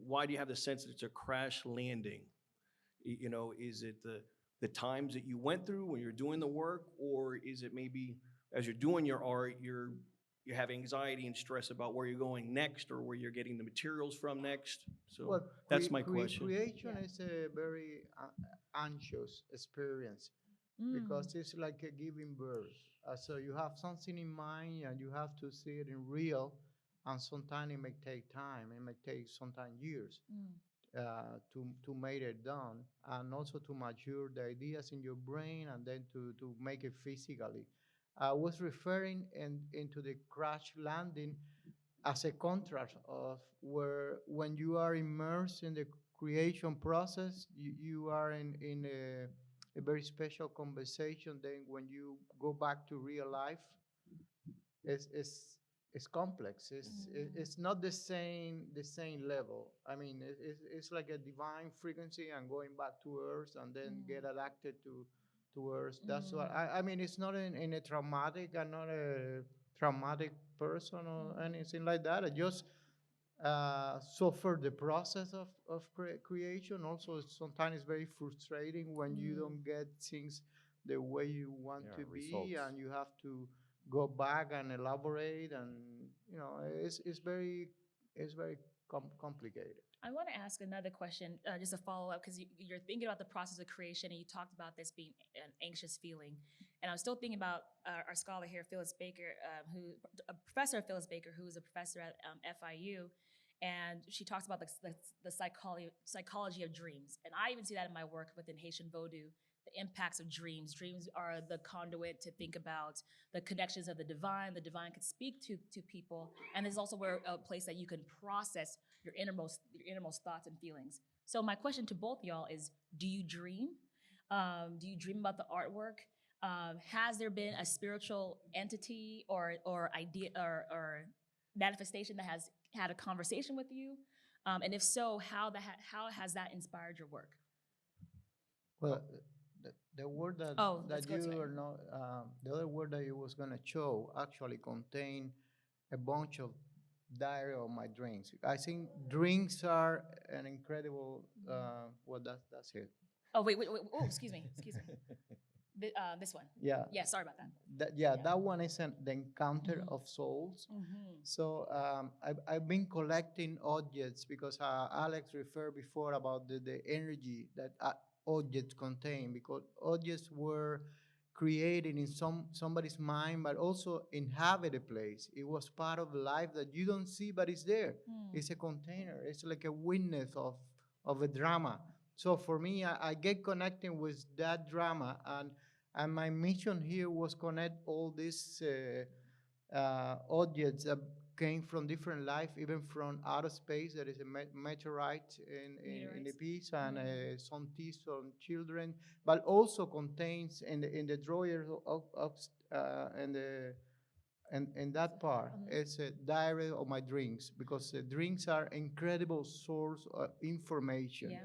why do you have the sense that it's a crash landing? Is it the times that you went through when you're doing the work, or is it maybe as you're doing your art, you have anxiety and stress about where you're going next or where you're getting the materials from next? So Well, that's my question. creation Yeah. is a very anxious experience Mm. because it's like a giving birth. So you have something in mind and you have to see it in real, and sometimes it may take time. It may take sometimes years Mm. to make it done, and also to mature the ideas in your brain, and then to make it physically. I was referring into the crash landing as a contrast of where when you are immersed in the creation process, you are in a very special conversation. Then when you go back to real life, it's it's it's complex. It's not the same level. I mean, it's like a divine frequency and going back to earth and then get adapted to earth. That's what I mean. It's not in a traumatic. I'm not a traumatic person or anything like that. I just suffer the process of creation. Also, sometimes it's very frustrating when you don't get things the way you want Yeah, to be, results. and you have to go back and elaborate, and it's very complicated. I want to ask another question, just a follow up, because you're thinking about the process of creation, and you talked about this being an anxious feeling. And I was still thinking about our scholar here, Phyllis Baker, Professor Phyllis Baker, who is a professor at FIU, and she talks about the psychology of dreams. And I even see that in my work within Haitian Vodou, the impacts of dreams. Dreams are the conduit to think about the connections of the divine. The divine could speak to people, and there's also a place that you can process your innermost thoughts and feelings. So my question to both y'all is: do you dream? Do you dream about the artwork? Has there been a spiritual entity or idea or manifestation that has had a conversation with you? And if so, how has that inspired your work? Well, the word that Let's that go to you it. are not the other word that you was gonna show actually contain a bunch of diary of my drinks. I think drinks are an incredible. Well, that's it. Oh, wait. Oh, excuse me. This one. Yeah. Yeah, sorry about that. Yeah, Yeah. that one is the encounter of souls. So I've been collecting objects because Alex referred before about the energy that objects contain, because objects were created in somebody's mind, but also inhabit a place. It was part of life that you don't see, but it's there. It's a container. It's like a witness of a drama. So for me, I get connecting with that drama, and my mission here was connect all these objects that came from different life, even from outer space. There is a meteorite in the Meteorites. piece, and some teeth on children, but also contains in the drawer and the and that part is a diary of my drinks, because drinks are incredible source of information, Yeah,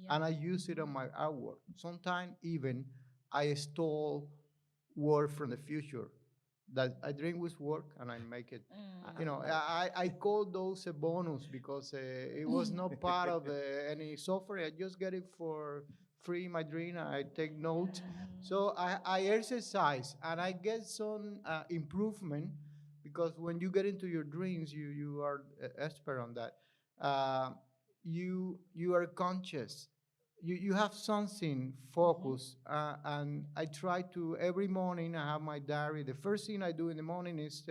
and I use it on my artwork. Sometimes even I stole word from the future that I drink with work and I make it. You know, I call those a bonus, because it was not part of any software. I just get it for free, my drink. I take note. So I exercise and I get some improvement, because when you get into your dreams, you are expert on that. Uh, you are conscious. You have something focus, and I try to every morning. I have my diary. The first thing I do in the morning is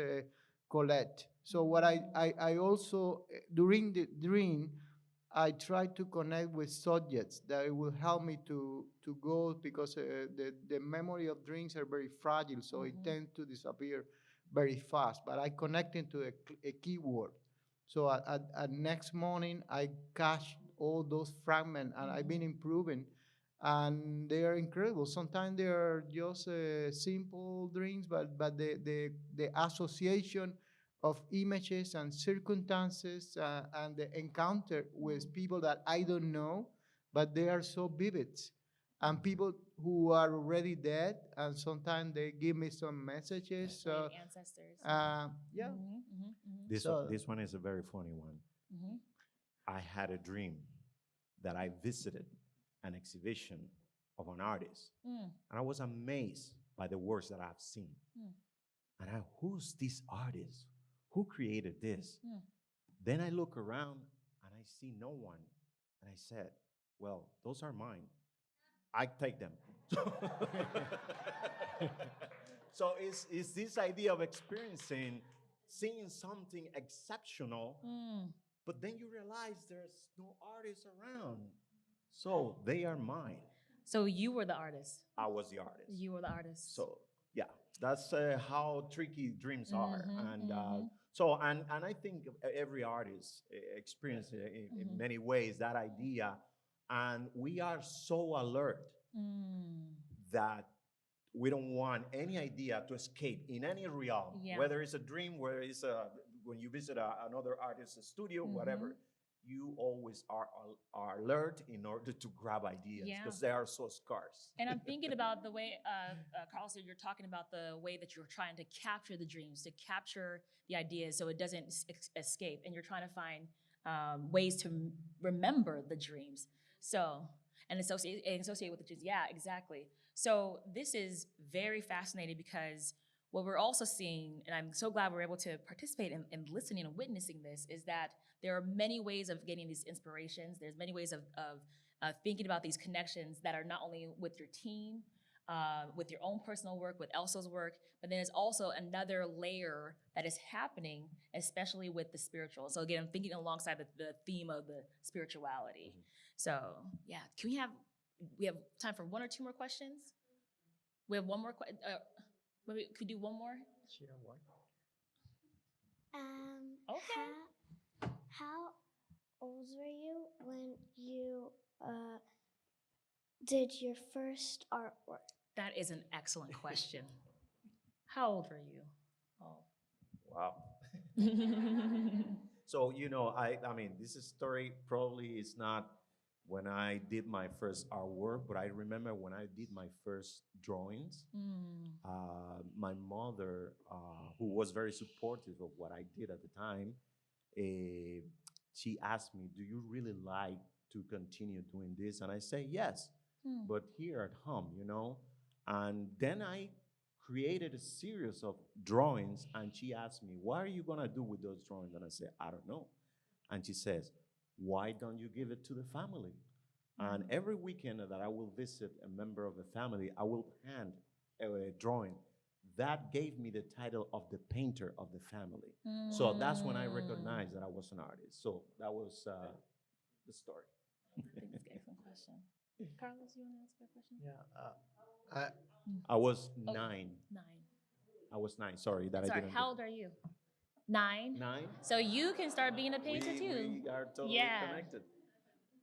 collect. So what I also during the dream, I try to connect with subjects that will help me to go, because the memory of dreams are very fragile, so it tends to disappear very fast. But I connect into a keyword. So at next morning, I catch all those fragments, and I've been improving, and they are incredible. Sometimes they are just simple dreams, but the association of images and circumstances and the encounter with people that I don't know, but they are so vivid. And people who are already dead, and sometimes they give me some messages. So, ancestors. yeah. This one is a very funny one. I had a dream that I visited an exhibition of an artist, and I was amazed by the works that I've seen. And who's this artist? Who created this? Then I look around and I see no one, and I said, "Well, those are mine. I take them." So it's this idea of experiencing, seeing something exceptional, but then you realize there's no artists around. So they are mine. So you were the artist. I was the artist. You were the artist. So yeah, that's how tricky dreams are, and and I think every artist experiences in many ways that idea, and we are so alert that we don't want any idea to escape in any realm, whether it's a dream, whether it's when you visit another artist's studio, whatever. You always are alert in order to grab ideas, because they are so scarce. And I'm thinking about the way, Carlos, you're talking about the way that you're trying to capture the dreams, to capture the ideas so it doesn't escape. And you're trying to find ways to remember the dreams. So, and associate with the dreams. Yeah, exactly. So this is very fascinating, because what we're also seeing, and I'm so glad we're able to participate in listening and witnessing this, is that there are many ways of getting these inspirations. There's many ways of thinking about these connections that are not only with your team, with your own personal work, with Elsa's work, but then there's also another layer that is happening, especially with the spiritual. So again, I'm thinking alongside the theme of the spirituality. So yeah, we have time for one or two more questions? We have one more question. Maybe could we do one more? Share one. Okay. How old were you when you did your first artwork? That is an excellent question. How old were you? Oh. Wow. So, I mean, this story probably is not when I did my first artwork, but I remember when I did my first drawings, my mother, who was very supportive of what I did at the time, she asked me, "Do you really like to continue doing this?" And I say, "Yes, but here at home, And then I created a series of drawings, and she asked me, "What are you gonna do with those drawings?" And I said, "I don't know." And she says, "Why don't you give it to the family?" And every weekend that I will visit a member of the family, I will hand a drawing. That gave me the title of the painter of the family. So that's when I recognized that I was an artist. So that was the story. I think it's an excellent question. Carlos, you want to ask a question? Yeah. I was 9. 9. I was 9. Sorry that I Sorry, didn't. how old are you? 9. 9. So you can start being a painter too. We are totally Yeah. connected.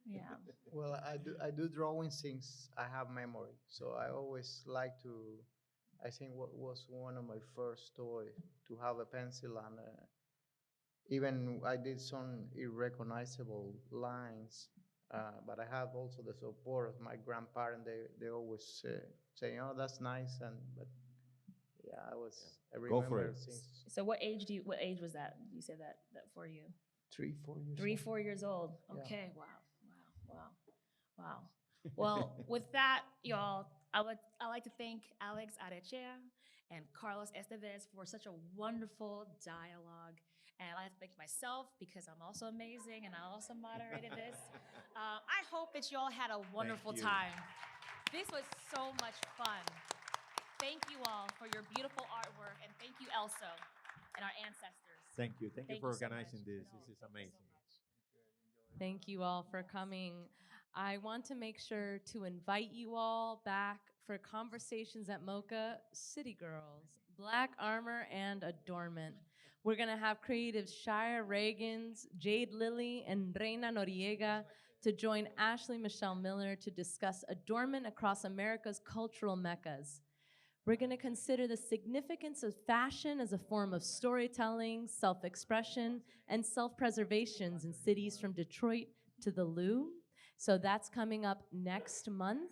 Yeah. Well, I do drawing since I have memory, so I always like to. I think what was one of my first toy to have a pencil, and even I did some irrecognizable lines. But I have also the support of my grandparents. They always say, "Oh, that's nice," and but yeah, I Go for remember it. since So what age was that? You said that for you? 3, 4 years. 3, old. 4 years old. Yeah. Okay. Wow. Well, with that, y'all, I like to thank Alex Arechea and Carlos Estevez for such a wonderful dialogue. And I like to thank myself because I'm also amazing and I also moderated this. I hope that y'all had a wonderful you. time. This was so much fun. Thank you all for your beautiful artwork, and thank you, Elso, and our ancestors. Thank you. Thank you Thank for you so organizing much. this. No, This is thank you so amazing. much. Thank you all for coming. I want to make sure to invite you all back for conversations at MOCA, City Girls, Black Armor, and Adornment. We're going to have creatives Shire Reagans, Jade Lilly, and Reina Noriega to join Ashley Michelle Miller to discuss adornment across America's cultural meccas. We're going to consider the significance of fashion as a form of storytelling, self-expression, and self-preservations in cities from Detroit to the Louvre. So that's coming up next month.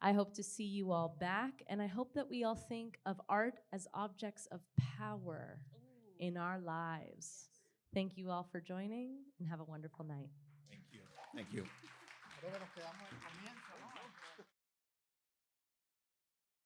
I hope to see you all back, and I hope that we all think of art as objects of power in our lives. Thank you all for joining, and have a wonderful night. Thank you. Thank you. Creo que nos quedamos en comienzo.